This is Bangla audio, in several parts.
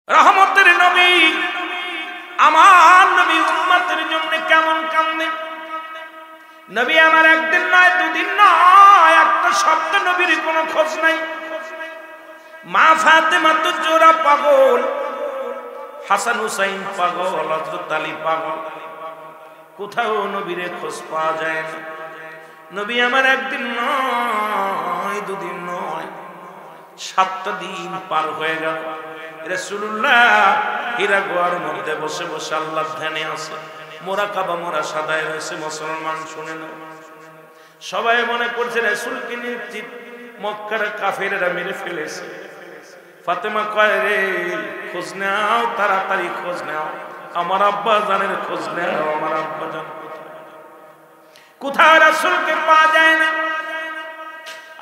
রহমতের নবী আমার নবী উম্মতের জন্য কেমন কান্দে। নবী আমার একদিন নয় দুদিন নয় একটা শব্দ নবীর কোনো খোঁজ নাই। মা ফাতেমা তো জোড়া পাগল, হাসান হুসাইন পাগল, হযরত আলী পাগল, কোথাও নবীর খোঁজ পাওয়া যায় না। নবী আমার একদিন নয় দুদিন নয় 7টা দিন পার হয়ে গেল। রাসূলুল্লাহ হীরা গুহার মধ্যে বসে বসে আল্লাহর ধ্যানে আছে, মুরাকাবা মোরা সাদায় রয়েছে। মুসলমান শুনে না, সবাই মনে করছে রাসূলকে নিশ্চিত মক্কার কাফেররা মেরে ফেলেছে। ফাতেমা কয় রে খোঁজ নাও, তাড়াতাড়ি খোঁজ নাও, আমার আব্বা জানের খোঁজ নাও, আমার আব্বা জান কোথায়। রাসূলকে পাওয়া যায় না।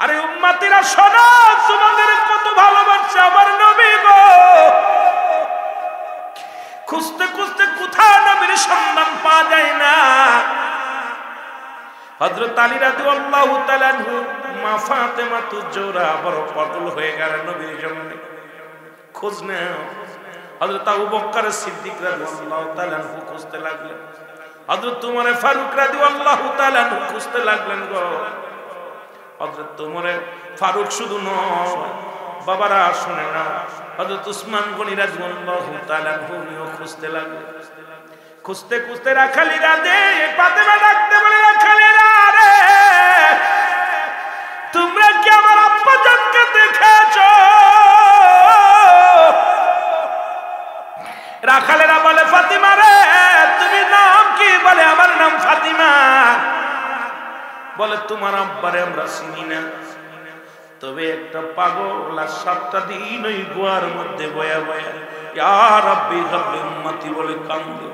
আরে উম্মতিরা শোনো, তোমাদের কত ভালোবাসে আমার নবী গো। খুঁজতে খুঁজতে কোথাও নবীর সন্ধান পাওয়া যায় না। হযরত আলী রাদিয়াল্লাহু তাআলা আনহু মা ফাতেমা তো জোড়া বড় পাগল হয়ে গেল নবীর জন্য, খোঁজ নাও। হযরত আবু বকর সিদ্দিক রাদিয়াল্লাহু তাআলা আনহু খুঁজতে লাগলেন, হযরত উমর ফারুক রাদিয়াল্লাহু তাআলা আনহু খুঁজতে লাগলেন গো। হযরত উমর ফারুক শুধু নয় বাবারা শুনে না, হযরত উসমান গনি রাদিয়াল্লাহু তাআলা আনহু খুঁজতে লাগলেন। খুঁজতে খুঁজতে রাখালিরা দে ফাতেমা ডাকতে বলে, রাখালিরা রে তোমরা কি আমার আব্বা জানকে দেখেছো? রাখালেরা বলে ফাতিমা রে তুমি নাম কি? বলে আমার নাম ফাতিমা। বলে তোমার আব্বারে আমরা চিনি না, তবে একটা পাগল আর 7টা দিন ওই গুহার মধ্যে বয়া বয়া ইয়া রাব্বি হাবলি উম্মতি বলে কান্দে।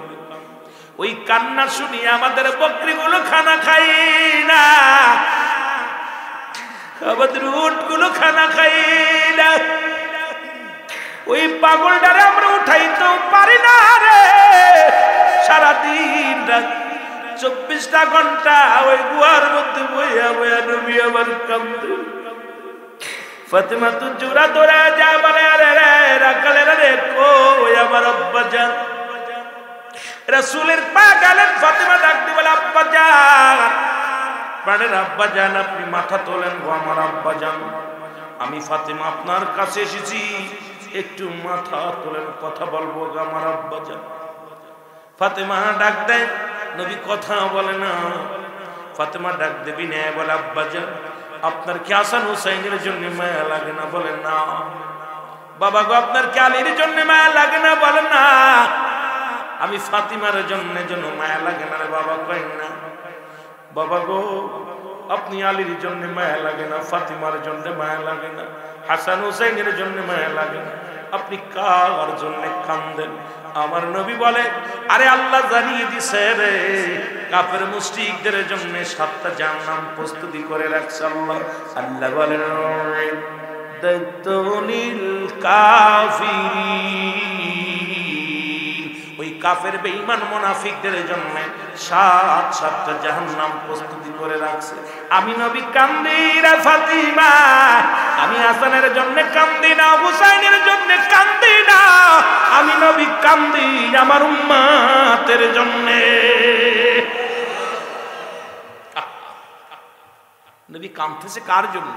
ওই কান্না শুনিয়ে আমাদের বকরিগুলো খানা খাই না, আমাদের উটগুলো খানা খাই না। ওই পাগলটারে আমরা উঠাইতে পারি না রে। সারাদিন রাত 24টা ঘন্টা ওই গুহার মধ্যে বইয়া বইয়া নবী আমার কান্দে। ফাতেমা তো জোড়া ধরে যায় বলে আরে রে রাখালেরা রে কই আমার আব্বা জান। রাসূলের পা গেলেন, ফাতেমা ডাকতে বলে আব্বা জান। মানে আব্বা জান আপনি মাথা তোলেন গো আমার আব্বা জান, আমি ফাতেমা আপনার কাছে এসেছি, একটু মাথা তোলেন, কথা বলবো গো আমার আব্বা জান। ফাতেমা ডাক দেয়, নবী কথা বলে না। ফাতেমা ডাক দেবি না, বলে আব্বা জান আপনার কি হাসান হুসাইনের জন্য মায়া লাগে না? বলেন না। বাবা গো আপনার কি আলীর জন্য মায়া লাগে না? বলেন না। আমি ফাতিমার জন্য মায়া লাগে না রে বাবা, কই না। বাবা গো আপনি আলীর জন্য মায়া লাগে না, ফাতিমার জন্য মায়া লাগে না, হাসান হুসাইনের জন্য মায়া লাগে না, আপনি কার জন্য কান্দেন? আমার নবী বলে আরে আল্লাহ জানিয়ে দিছে রে কাফের মুশরিকদের জন্য 7টা জাহান্নাম প্রস্তুতি করে রাখছে আল্লাহ। আল্লাহ বলেন দাতুলিল কাফিরিন, ওই কাফের বেঈমান মুনাফিকদের জন্য 7টা জাহান্নাম প্রস্তুতি করে রাখছে। আমি নবী কান্দি রে ফাতিমা, আমি হাসানের জন্য কান্দি না, হুসাইনের জন্য কান্দি না, আমি নবী কান্দি আমার উম্মতের জন্য। নবী কাঁদতেছে কার জন্য?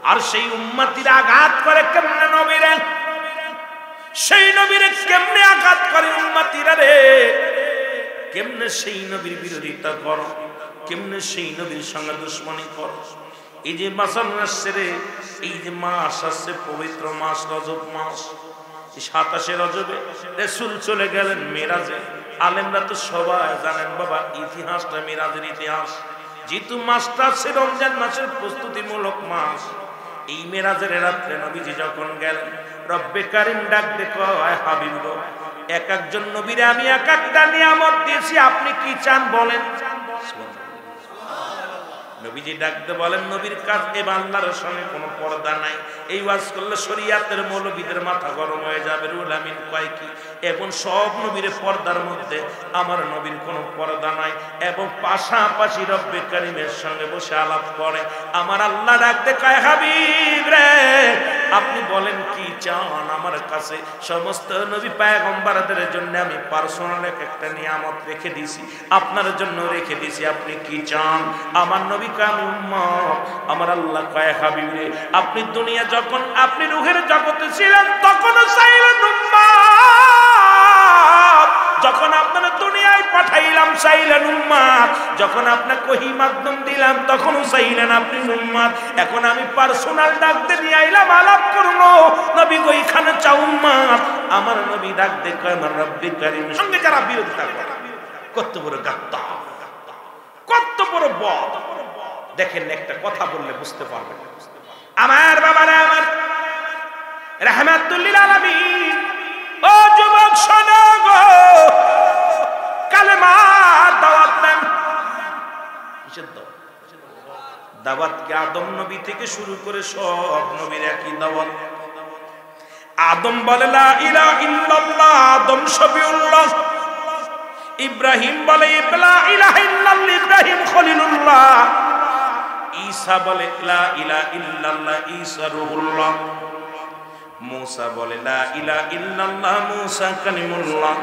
আর সেই উম্মতিরা আঘাত করে কেমনে নবীরে, সেই নবীরে কেমনে আঘাত করে উম্মতিরা রে, কেমনে সেই নবীর বিরোধিতা করো, কেমনে সেই নবীর সঙ্গে দুশ্মনী করো। এই যে মাস আসছে রে, এই যে মাস আসছে পবিত্র মাস রজব মাস, 27 রজবে রাসূল চলে গেলেন মেরাজে। আলেমরা তো সবাই জানেন বাবা ইতিহাসটা, মেরাজের ইতিহাস। যেহেতু মাসটা আছে রমজান মাসের প্রস্তুতিমূলক মাস, এই মেরাজের রাত্রে নবীজি যখন গেলেন, রব্বে কারিম ডাক দে কয় হাবিব গো এক একজন নবীরে আমি এক একটা নিয়ামত দিয়েছি, আপনি কি চান বলেন। নবীজি ডাকতে বলেন নবীর কাজ এবার আল্লাহর সঙ্গে কোনো পর্দা নাই। এই ওয়াজ করলে শরীয়তের মৌলবীদের মাথা গরম হয়ে যাবে। রুল আমিন কয় কি এখন সব নবীর পর্দার মধ্যে আমার নবীর কোনো পর্দা নাই, এবং পাশাপাশি রব্বে কারিমের সঙ্গে বসে আলাপ করে। আমার আল্লাহ ডাকতে কয় হাবিব রে আপনি বলেন কি চান আমার কাছে? সমস্ত নবী পয়গম্বরদের জন্য আমি পার্সোনাল একটা নিয়ামত রেখে দিয়েছি, আপনার জন্য রেখে দিয়েছি, আপনি কি চান? আমার নবী কাম উম্মত, আমার আল্লাহ কয় হাবিব রে, আপনি দুনিয়া যখন আপনি রূহের জগতে ছিলেন তখন চাইলেন উম্মত, যখন আপনার দুনিয়ায় পাঠাইলাম চাইলেন উম্মত, যখন আপনাকে ওহী মাধ্যম দিলাম তখনও চাইলেন আপনি উম্মত। এখন আমি পার্সোনাল ডাকতে নিয়ে আইলাম আলাপ করব, নবী গো এখানে চাও উম্মত। আমার নবী ডাক দেখো আমার রব্বি কারীম সঙ্গে যারা বিরোধিতা করে, কত বড় গাত্তা, কত বড় বদ। দেখেন একটা কথা বললে বুঝতে পারবেন। আমার বাবারা, আমার রাহমাতুল লিল আলামিন, ও যুবক শোনো গো, কালেমার দাওয়াত দেন। কিসের দাওয়াত? দাওয়াত কি আদম নবী থেকে শুরু করে সব নবীর একই দাওয়াত। আদম বলে লা ইলাহা ইল্লাল্লাহ, আদম শফিউল্লাহ। ইব্রাহিম বলে লা ইলাহা ইল্লাল্লাহ, ইব্রাহিম খলিলুল্লাহ। ঈসা বলে লা ইলাহা ইল্লাল্লাহ, ঈসা রূহুল্লাহ। মুসা বলে লা ইলাহা ইল্লাল্লাহ, মুসা কালিমুল্লাহ।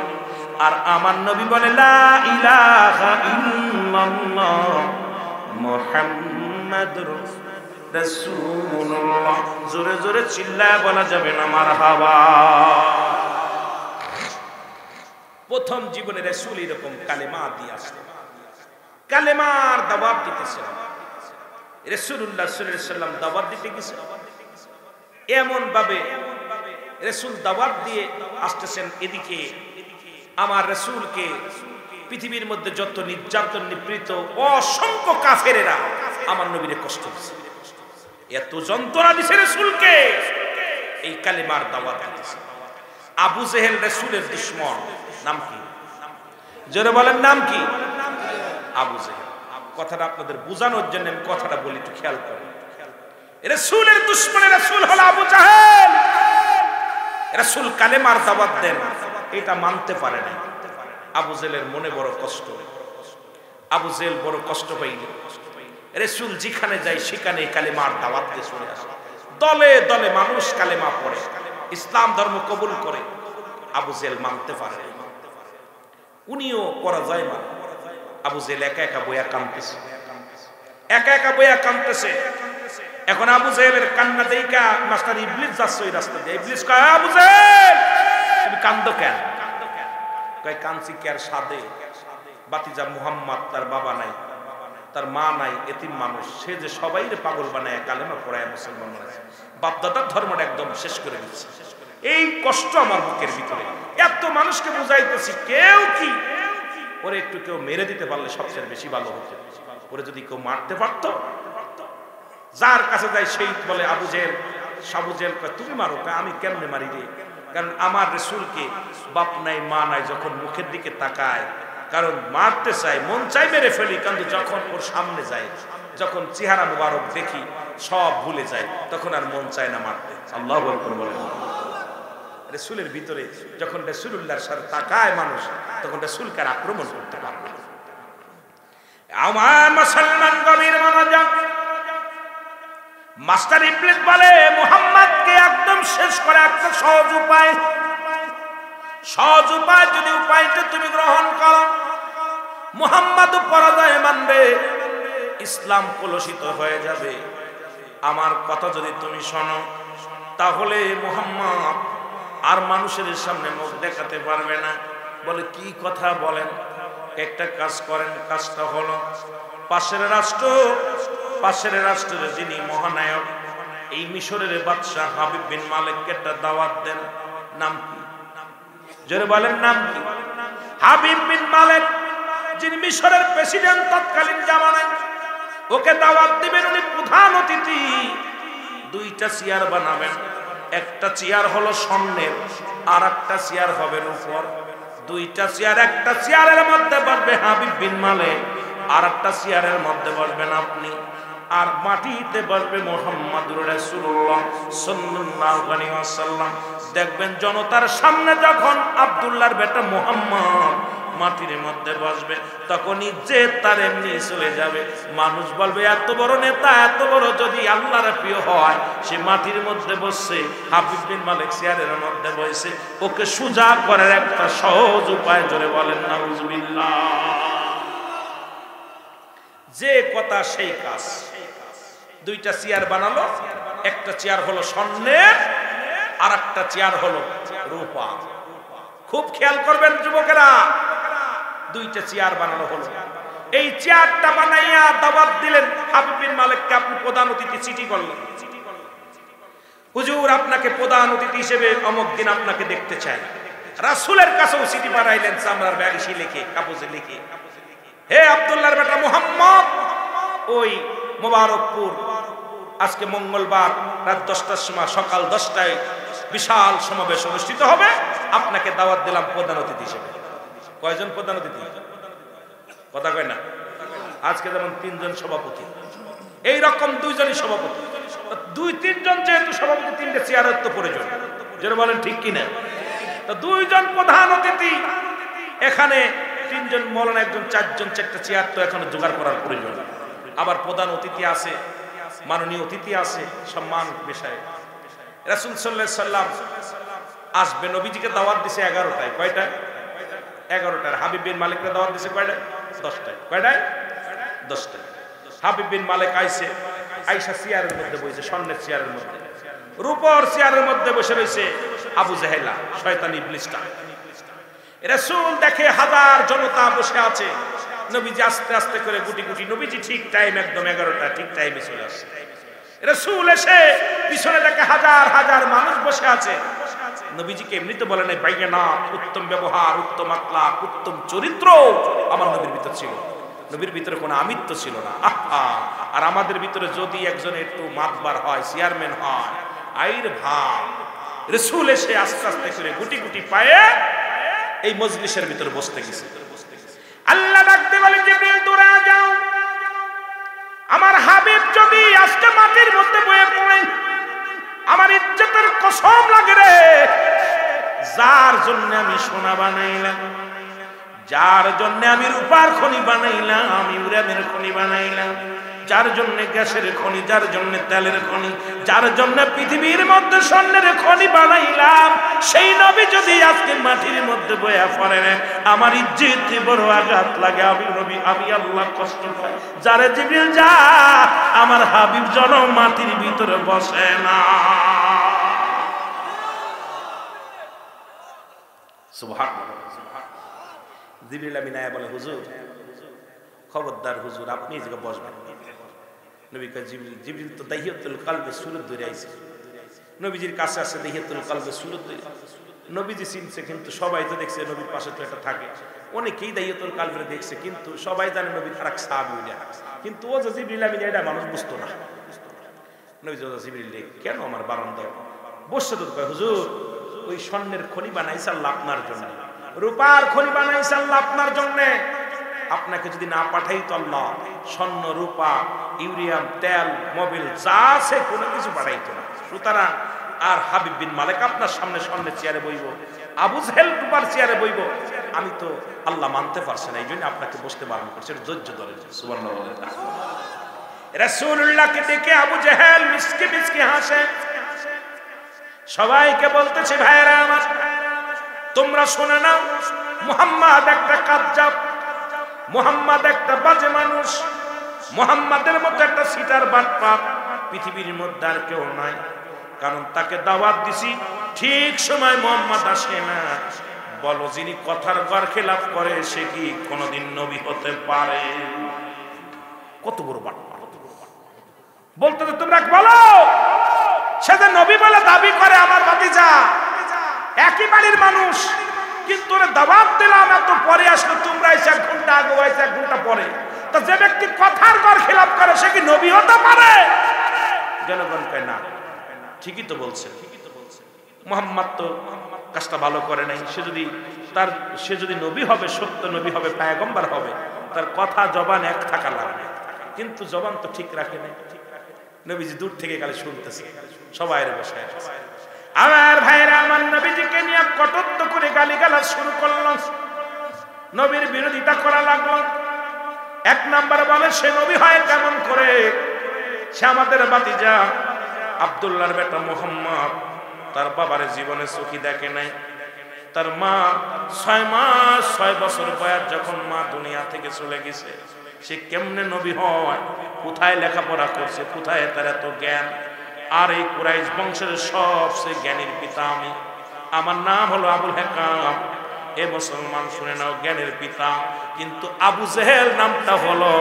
আর আমার নবী বলে লা ইলাহা ইল্লাল্লাহ, মুহাম্মাদুর রাসূলুল্লাহ। জোরে জোরে চিল্লায় বলা যাবে না মারহাবা। প্রথম জীবনে রাসূল এরকম কালেমা দিয়ে আসলেন, কালেমার দাওয়াত দিতেছেন। রাসূলুল্লাহ সাল্লাল্লাহু আলাইহি ওয়াসাল্লাম দাওয়াত দিতে গেছেন, এমন ভাবে রাসূল দাওয়াত দিয়ে আসতেছেন। এদিকে আমার রাসূলকে পৃথিবীর মধ্যে যত নির্যাতন নিপীড়িত অসংখ্য কাফেরেরা আমার নবীরে কষ্ট দিয়েছে, এত যন্ত্রণা দিয়েছে রাসূলকে। এই কালেমার দাওয়াত দিতেছে। আবু জেহেল রাসূলের দুশমন, নাম কি? জোরে বলেন নাম কি? আবু জেহেল। কথাটা আপনাদের বোঝানোর জন্য আমি কথাটা বলি, একটু খেয়াল করেন। রাসূলের দুশমন রাসূল হলো আবু জাহেল। রাসূল কালেমার দাওয়াত দেন, এটা মানতে পারে না। আবু জেহেলের মনে বড় কষ্ট, আবু জেহেল বড় কষ্ট পাইল। রাসূল যেখানে যায় সেখানে কালেমার দাওয়াত দিয়ে চলে আসে। দলে দলে মানুষ কালেমা পড়ে, ইসলাম ধর্ম কবুল করে। আবু জেহেল মানতে পারে না, উনিও পরাজয় মানে। আবু জেহেল একা একা বইয়া কাঁদতেছে, একা একা বইয়া কাঁদতেছে। এখন আবু জেহেলের কান্না দেইকা মাস্টার ইবলিস যাচ্ছে ওই রাস্তা দিয়ে। ইবলিস কয়, আবু জেহেল তুমি কান্দো কেন? কয় কাঁদছি কি আর সাদে, বাতিজা মুহাম্মদ তার বাবা নাই, তার মা নাই, এতিম মানুষ, সে যে সবাইরে পাগল বানায় কালেমা পড়ায় মুসলমান বানায়, বাপদাদার ধর্মটা একদম শেষ করে দিচ্ছে। এই কষ্ট আমার বুকের ভিতরে। এত মানুষকে বুঝাইতেছি, কেউ কি ওরে একটু কেউ মেরে দিতে পারলে সবচেয়ে বেশি ভালো হতো। ওরে যদি কেউ মারতে পারতো, যার কাছে যায় সেই বলে আবু জেহেল। আবু জেহেল কয় তুমি মারো, আমি কেমনে মারি রে? কারণ আমার রাসূলকে বাপ নাই মা নাই যখন মুখের দিকে তাকায়, কারণ মারতে চাই, মন চাই মেরে ফেলি, কিন্তু যখন ওর সামনে যায়, যখন চেহারা মুবারক দেখি সব ভুলে যায়, তখন আর মন চায় না মারতে। আল্লাহু আকবার বলেন। রাসূলের ভিতরে যখন রাসূলুল্লাহর সাথে তাকায় মানুষ, তখন রাসূলকে আর আক্রমণ করতে পারবে না। আমার মুসলমান গভীর মনোযোগ। মাস্টার ইবলিস বলে মুহাম্মদকে একদম শেষ করে একটা সহজ উপায়, সহজ উপায় যদি উপায়টা তুমি গ্রহণ করো, মুহাম্মদ পরাজয় মানবে, ইসলাম কলুষিত হয়ে যাবে। আমার কথা যদি তুমি শোনো, তাহলে মুহাম্মদ আর মানুষের সামনে মুখ দেখাতে পারবে না। বলে কি কথা বলেন? একটা কাজ করেন, কাজটা হলো পাশের রাষ্ট্রের যিনি মহানায়ক, এই মিশরের বাদশাহ হাবিব বিন মালিককে একটা দাওয়াত দেন। নাম কি? জোরে বলেন নাম কি? হাবিব বিন মালিক, যিনি মিশরের প্রেসিডেন্ট তৎকালীন জামানায়, ওকে দাওয়াত দিবেন। উনি প্রধান অতিথি। দুইটা চেয়ার বানাবেন, একটা চেয়ার হলো স্বর্ণের, আর একটা চেয়ার হবে রূপোর। দুইটা চেয়ার, একটা চেয়ারের মধ্যে বসবে হাবিব বিন মালিক, আর একটা চেয়ারের মধ্যে বসবেন আপনি, আর মাটিতে বসবে মুহাম্মদুর রাসূলুল্লাহ সাল্লাল্লাহু আলাইহি ওয়াসাল্লাম। দেখবেন জনতার সামনে যখন আব্দুল্লাহর বেটা মুহাম্মদ মাটির মধ্যে বসবে, তখন ইজ্জত তার এমনি চলে যাবে। মানুষ বলবে এত বড় নেতা, এত বড় যদি আল্লাহর প্রিয় হয়, সে মাটির মধ্যে বসছে, হাবিব বিন মালিক চেয়ারের মধ্যে বসে, ওকে সুজা করার একটা সহজ উপায় জোরে বলেন নাউজুবিল্লাহ। যে কথা সেই কাজ। দুইটা চেয়ার বানালো, একটা চেয়ার হলো স্বর্ণের, আর একটা চেয়ার হলো রূপা। খুব খেয়াল করবেন যুবকেরা, দুইটা চেয়ার বানানো হলো। এই চেয়ারটা বানাইয়া দাওয়াত দিলেন হাবিব বিন মালিককে, আপনি প্রধান অতিথি, চিঠি করলেন, হুজুর আপনাকে প্রধান অতিথি হিসেবে অমুক দিন আপনাকে দেখতে চাই। রাসূলের কাছেও চিঠি পাঠাইলেন, চামড়ার ব্যাগিসি লিখে, কাগজে লিখে, হে আব্দুল্লাহর বেটা মুহাম্মদ, ওই মোবারকপুর আজকে মঙ্গলবার রাত 10টার সময়, সকাল 10টায় বিশাল সমাবেশ অনুষ্ঠিত হবে, আপনাকে দাওয়াত দিলাম প্রধান অতিথি হিসেবে। কয়জন প্রধান অতিথি? কথা কয় না। আজকে যেমন 3 জন সভাপতি, এই রকম 2 জনই সভাপতি, 2-3 জন যেহেতু সভাপতি, 3টে চেয়ারের তো প্রয়োজন, যেটা বলেন ঠিক কিনা? তো 2 জন প্রধান অতিথি, এখানে 3 জন মৌলানা, একজন, 4 জন, 4টা চেয়ার তো এখানে জোগাড় করার প্রয়োজন। আবার প্রধান অতিথি আছে, মাননীয় অতিথি আছে, সম্মান বিষয়। রাসূল সাল্লাল্লাহু আলাইহি সাল্লাম আসবে, নবীজিকে দাওয়াত দিছে 11টায়। কয়টায়? 11টায়। হাবিব বিন মালিককে দাওয়াত দিছে কয়টায়? 10টায়। কয়টায়? 10টায়। হাবিব বিন মালিক আইছে, আয়েশা চেয়ারের মধ্যে বসে, স্বর্ণের চেয়ারের মধ্যে, রূপোর চেয়ারের মধ্যে বসে রয়েছে আবু জাহেলা, শয়তান ইবলিসটা। রাসূল দেখে হাজার জনতা বসে আছে, নবীজি আস্তে আস্তে করে গুটি গুটি, নবীজি ঠিক টাইম, একদম 11টা ঠিক টাইমে চলে আসে। রাসূল এসে পিছনে দেখে হাজার হাজার মানুষ বসে আছে। নবীজিকে এমনিতে বলে নাই, বাইয়ানা, উত্তম ব্যবহার, উত্তম আখলাক, উত্তম চরিত্র আমার নবীর ভিতর ছিল। নবীর ভিতরে কোনো আমিত্ব ছিল না। আর আমাদের ভিতরে যদি একজন একটু মাতবার হয়, চেয়ারম্যান হয়, আইর ভাব। রাসূল এসে আস্তে আস্তে করে গুটি গুটি পায়ে এই মজলিসের ভিতরে বসতে গেছে। আল্লাহ ডাকতে বলে, জিবরিল দূরে যাও, আমার হাবিব যদি আজকে মাটির মধ্যে বয়ে পড়ে, আমার ইজ্জতের কসম লাগে রে, যার জন্য আমি সোনা বানাইলাম, যার জন্য আমি রূপার খনি বানাইলাম, আমি উরানের খনি বানাইলাম, যার জন্য গ্যাসের খনি, যার জন্য তেলের খনি, যার জন্য পৃথিবীর মধ্যে স্বর্ণের খনি বানাইলাম, সেই নবী যদি আজকে মাটির মধ্যে বয়া পড়ে, আমার ইজ্জতে বড় আঘাত লাগে। আমি নবী, আমি আল্লাহ কষ্ট পাই। যারে জিবরিল যা, আমার হাবিব যেন মাটির ভিতরে বসে না। সুবহানাল্লাহ। জিবরিল আমিন আয়া বলে, হুজুর খবরদার হুজুর, আপনি এই জায়গায় বসবেন। নবী কয়, জিবরিল, জিবরিল তো দাহিয়াতুল কলবে সুরত ধরে আইছে, নবীজির কাছে আছে দাহিয়াতুল কলবে সুরত ধরে। নবীজি চিনছে, কিন্তু সবাই তো দেখছে নবীর পাশে তো এটা থাকে, অনেকেই দাহিয়াতুল কলবে দেখছে, কিন্তু সবাই জানে নবীর আরেক সাহাবী ওইটা, কিন্তু ও যে জিবরিল আমিন এটা মানুষ বুঝতো না। নবীজি জিবরিল কেন আমার বারান্দা বসছে? তো কয়, হুজুর ওই স্বর্ণের খনি বানাইছে আল্লাহ আপনার জন্য, রূপার খনি বানাইছে আল্লাহ আপনার জন্য। আপনাকে যদি না পাঠাইতো আল্লাহ, স্বর্ণ, রূপা, ইউরিয়াম, তেল, মোবিল যা আছে কোনো কিছু পাঠাইতো না। সুতরাং আর হাবিব বিন মালিক আপনার সামনে স্বর্ণের চেয়ারে বইব, আবু জাহেল রূপার চেয়ারে বইব, আমি তো আল্লাহ মানতে পারছি না, এই জন্য আপনাকে বসতে বারণ করছে। ধৈর্য ধরে সুবহানাল্লাহ। রাসূলুল্লাহকে দেখে আবু জাহেল মিসকে মিসকে হাসে। সবাইকে বলতেছে, ভাইরা আমার, তোমরা শুনে নাও, মুহাম্মদ একটা কাজ্জাব, মুহাম্মদ একটা বাজে মানুষ, মুহাম্মাদের মতো একটা সিটার বাটপার পৃথিবীর মধ্যে আর কেউ নাই। কারণ তাকে দাওয়াত দিছি, ঠিক সময় মুহাম্মদ আসে না। বলো, যিনি কথার গর খেলাফ করে সে কি কোনোদিন নবী হতে পারে? কত বড় বাটপার! বলতে তো তোমরা বলো, সে যে নবী বলে দাবি করে আমার ভাতিজা, একই বাড়ির মানুষ, কিন্তু ওরে দাওয়াত দিলাম এত পরে আসলে, তোমরা এসে 1 ঘন্টা আগে, 1 ঘন্টা পরে। তো যে ব্যক্তি কথার গর খেলাফ করে সে কি নবী হতে পারে? জনগণ কয় না, ঠিকই তো বলছে, মুহাম্মদ তো কাজটা ভালো করে নাই। সে যদি নবী হবে, সত্য নবী হবে, পয়গম্বর হবে, তার কথা জবান এক থাকা লাগবে, কিন্তু জবান তো ঠিক রাখে নাই। নবীজি দূর থেকে গেলে শুনতেছে, সবাই বসে আছে। আমার ভাইরা আমার, নবীজিকে নিয়ে কটূক্তি করে গালিগালাজ শুরু করল। নবীর বিরোধিতা করা লাগলো। এক নাম্বার বলে সে নবী হয় কেমন করে? সে আমাদের ভাতিজা আব্দুল্লাহর বেটা মুহাম্মদ, তার বাবার জীবনে চোখে দেখে নাই। তার মা 6 মাস 6 বছর বয়স যখন মা দুনিয়া থেকে চলে গেছে, সে কেমনে নবী হয়? কোথায় লেখাপড়া করছে? কোথায় তার এত জ্ঞান? আর এই কুরাইশ বংশের সবচেয়ে জ্ঞানীর পিতা আমি, আমার নাম হলো আবুল হেকাম। এ মুসলমান শুনে নাও, জ্ঞানের পিতা। কিন্তু আবু জেহেল নামটা হলো,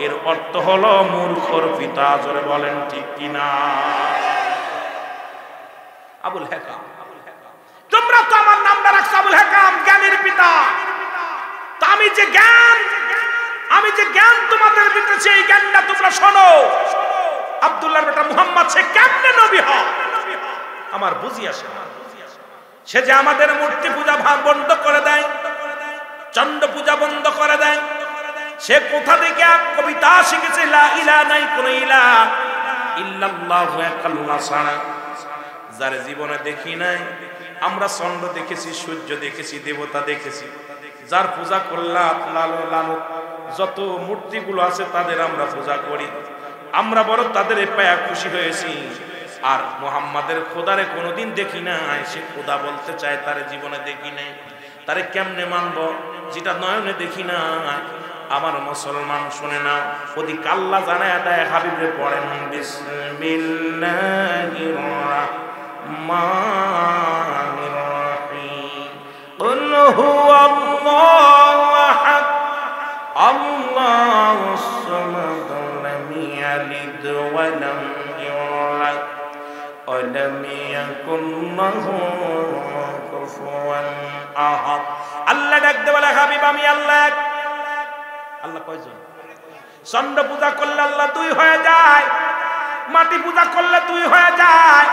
এর অর্থ হলো মূর্খর পিতা। জোরে বলেন ঠিক কিনা? আবুল হেকাম, তোমরা তো আমার নামটা রাখছো আবুল হেকাম, জ্ঞানের পিতা। তো আমি যে জ্ঞান তোমাদের দিতেছি, এই জ্ঞানটা তোমরা শোনো। আব্দুল্লাহর বেটা মুহাম্মদ সে কেমনে নবী হয় আমার বুঝি আসে না। সে যে আমাদের মূর্তি পূজা বন্ধ করে দেয়, চন্দ্র পূজা বন্ধ করে দেয়। সে কোথা থেকে কবিতা শিখেছে? লা ইলাহা নাই কোন ইলাহ ইল্লাল্লাহু আল্লাহ ছাড়া। যার জীবনে দেখি নাই আমরা, চন্দ্র দেখেছি, সূর্য দেখেছি, দেবতা দেখেছি। যার পূজা করলাম লালু লালু যত মূর্তিগুলো আছে তাদের আমরা পূজা করি। আমরা বড় তাদের পায়া খুশি হয়েছি। আর মুহাম্মাদের খোদারে কোনোদিন দেখি নাই। সে খোদা বলতে চায়, তার জীবনে দেখি নাই। তারে কেমনে মানব যেটা নয়নে দেখি না? আমার মুসলমান শুনে না, ওদিক আল্লাহ জানায় দেয়, হাবিবে পড়েন বিসমিল্লাহির রাহমানির রাহিম, কুল হুয়াল্লাহু আহাদ, আল্লাহুস সামাদ, লাম ইয়ালিদ ওয়া লাম ইউলাদ ওয়া লাম ইয়াকুল লাহু কুফুয়ান আহাদ। আল্লাহ ডাকতে বলে, হাবিব আমি আল্লাহ। আল্লাহ কয়জন? চন্দ্র পূজা করলে আল্লাহ 2 হয়ে যায়, মাটি পূজা করলে 2 হয়ে যায়,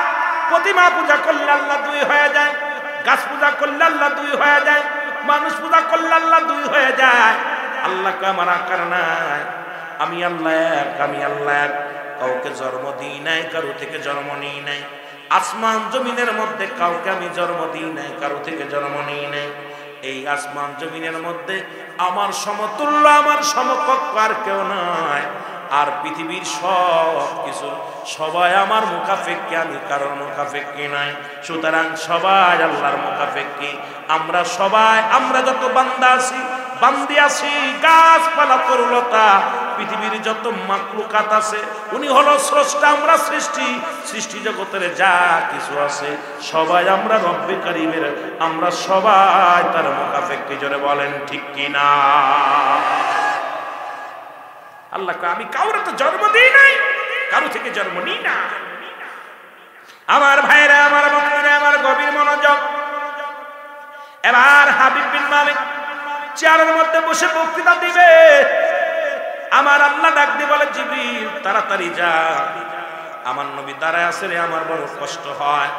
প্রতিমা পূজা করলে আল্লাহ 2 হয়ে যায়, গাছ পূজা করলে আল্লাহ 2 হয়ে যায়, মানুষ পূজা করলে আল্লাহ 2 হয়ে যায়। আল্লাহকে আমার আকার নাই, আমি আল্লাহ এক, আমি আল্লাহ এক। কাউকে জন্ম দিই নাই, কারো থেকে জন্ম নিই নাই। আসমান জমিনের মধ্যে কাউকে আমি জন্ম দিই নাই, কারো থেকে জন্ম নিই নাই। এই আসমান জমিনের মধ্যে আমার সমতুল্য, আমার সমকক্ষ আর কেউ নাই। আর পৃথিবীর সব কিছু সবাই আমার মুখাফেক্কি, আমি কারোর মুখাফেক্কি নাই। সুতরাং সবাই আল্লাহর মুখাফেক্কি। আমরা সবাই, আমরা যত বান্দা আছি, বান্দি আছি, গাছপালা, তরুলতা, পৃথিবীর যত মাখলুকাত আছে, উনি হলো স্রষ্টা, আমরা সৃষ্টি। সৃষ্টি জগতের যা কিছু আছে সবাই আমরা রব্বে কারীমের, আমরা সবাই তার মুখাফেক্কি। জোরে বলেন ঠিক কিনা? আল্লাহ আমি কাউরে তো জন্ম দিই নাই, কারো থেকে জন্ম নিই না। আমার ভাইরা, আমার বন্ধুরা, আমার গভীর মনোযোগ। এবার হাবিব বিন মালিক চেয়ারের মধ্যে বসে বক্তৃতা দিবে। আমার আল্লাহ ডাক দিয়ে বলে, জিবরিল তাড়াতাড়ি যা, আমার নবী দাঁড়ায় আছে রে। আমার বড় কষ্ট হয়,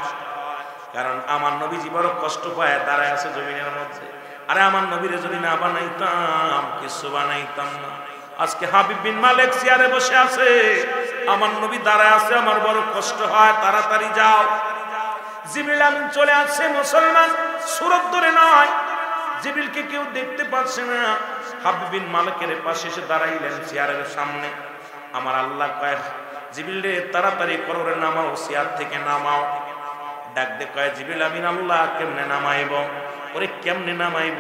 কারণ আমার নবীজি বড় কষ্ট পায়, দাঁড়ায় আছে জমিনের মধ্যে। আরে আমার নবীরে যদি না বানাইতাম, কিছু বানাইতাম না। আজকে হাবিব বিন মালিক চেয়ারে বসে আছে, আমার নবী দাঁড়ায় আছে, আমার বড় কষ্ট হয়, তাড়াতাড়ি যাও। জিবরিল আমিন চলে আসছে। মুসলমান সুরত ধরে নয়, জিবরিলকে কেউ দেখতে পাচ্ছে না। হাবিব বিন মালিকের পাশে এসে দাঁড়াইলেন চেয়ারের সামনে। আমার আল্লাহ কয়, জিবরিল রে তাড়াতাড়ি করো রে, নামাও, চেয়ার থেকে নামাও। ডাক দে কয়, জিবরিল আমিন আল্লাহ কেমনে নামাইব? ওরে কেমনে নামাইব?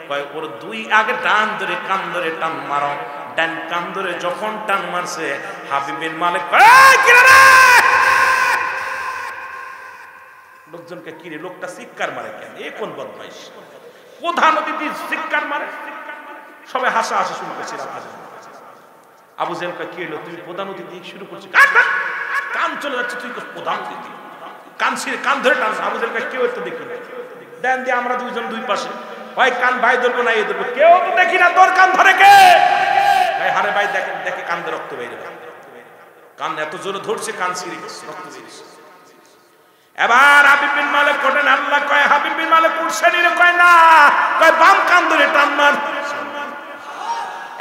কয়, ওর 2 আগে ডান ধরে কান ধরে টান মারো। ডান কান ধরে যখন টান মারছে, হাবিব বিন মালিক লোকজনকে কিরে, লোকটা চিৎকার মারে কেন? এ কোন বদমাইশ? প্রধান অতিথি চিৎকার মারে, সবাই হাসা হাসা শুরু করছে। আবু জেহেল কয়, কি হলো? তুমি প্রধান অতিথি শুরু করছো? কান চলে যাচ্ছে, তুই প্রধান অতিথি, কান ধরে টান। আবু জেহেল কয়, কেউ তো দেখি না। দেন দিয়ে আমরা 2 জন 2 পাশে, ভাই কান ভাই ধরবো না, এ ধরবো, কেউ তো দেখি না, তোর কান ধরে কে? ভাই হারে ভাই দেখেন, দেখে কান দিয়ে রক্ত বেরিয়ে, কান এত জোরে ধরছে, কান ছিঁড়ে গেছে, রক্ত বেরিয়েছে। এবার হাবিব বিন মালিক কোটেন, আল্লাহ কয়, হাবিব বিন মালিক উঠছেন? কয় না, কয় বাম কান ধরে টান মার।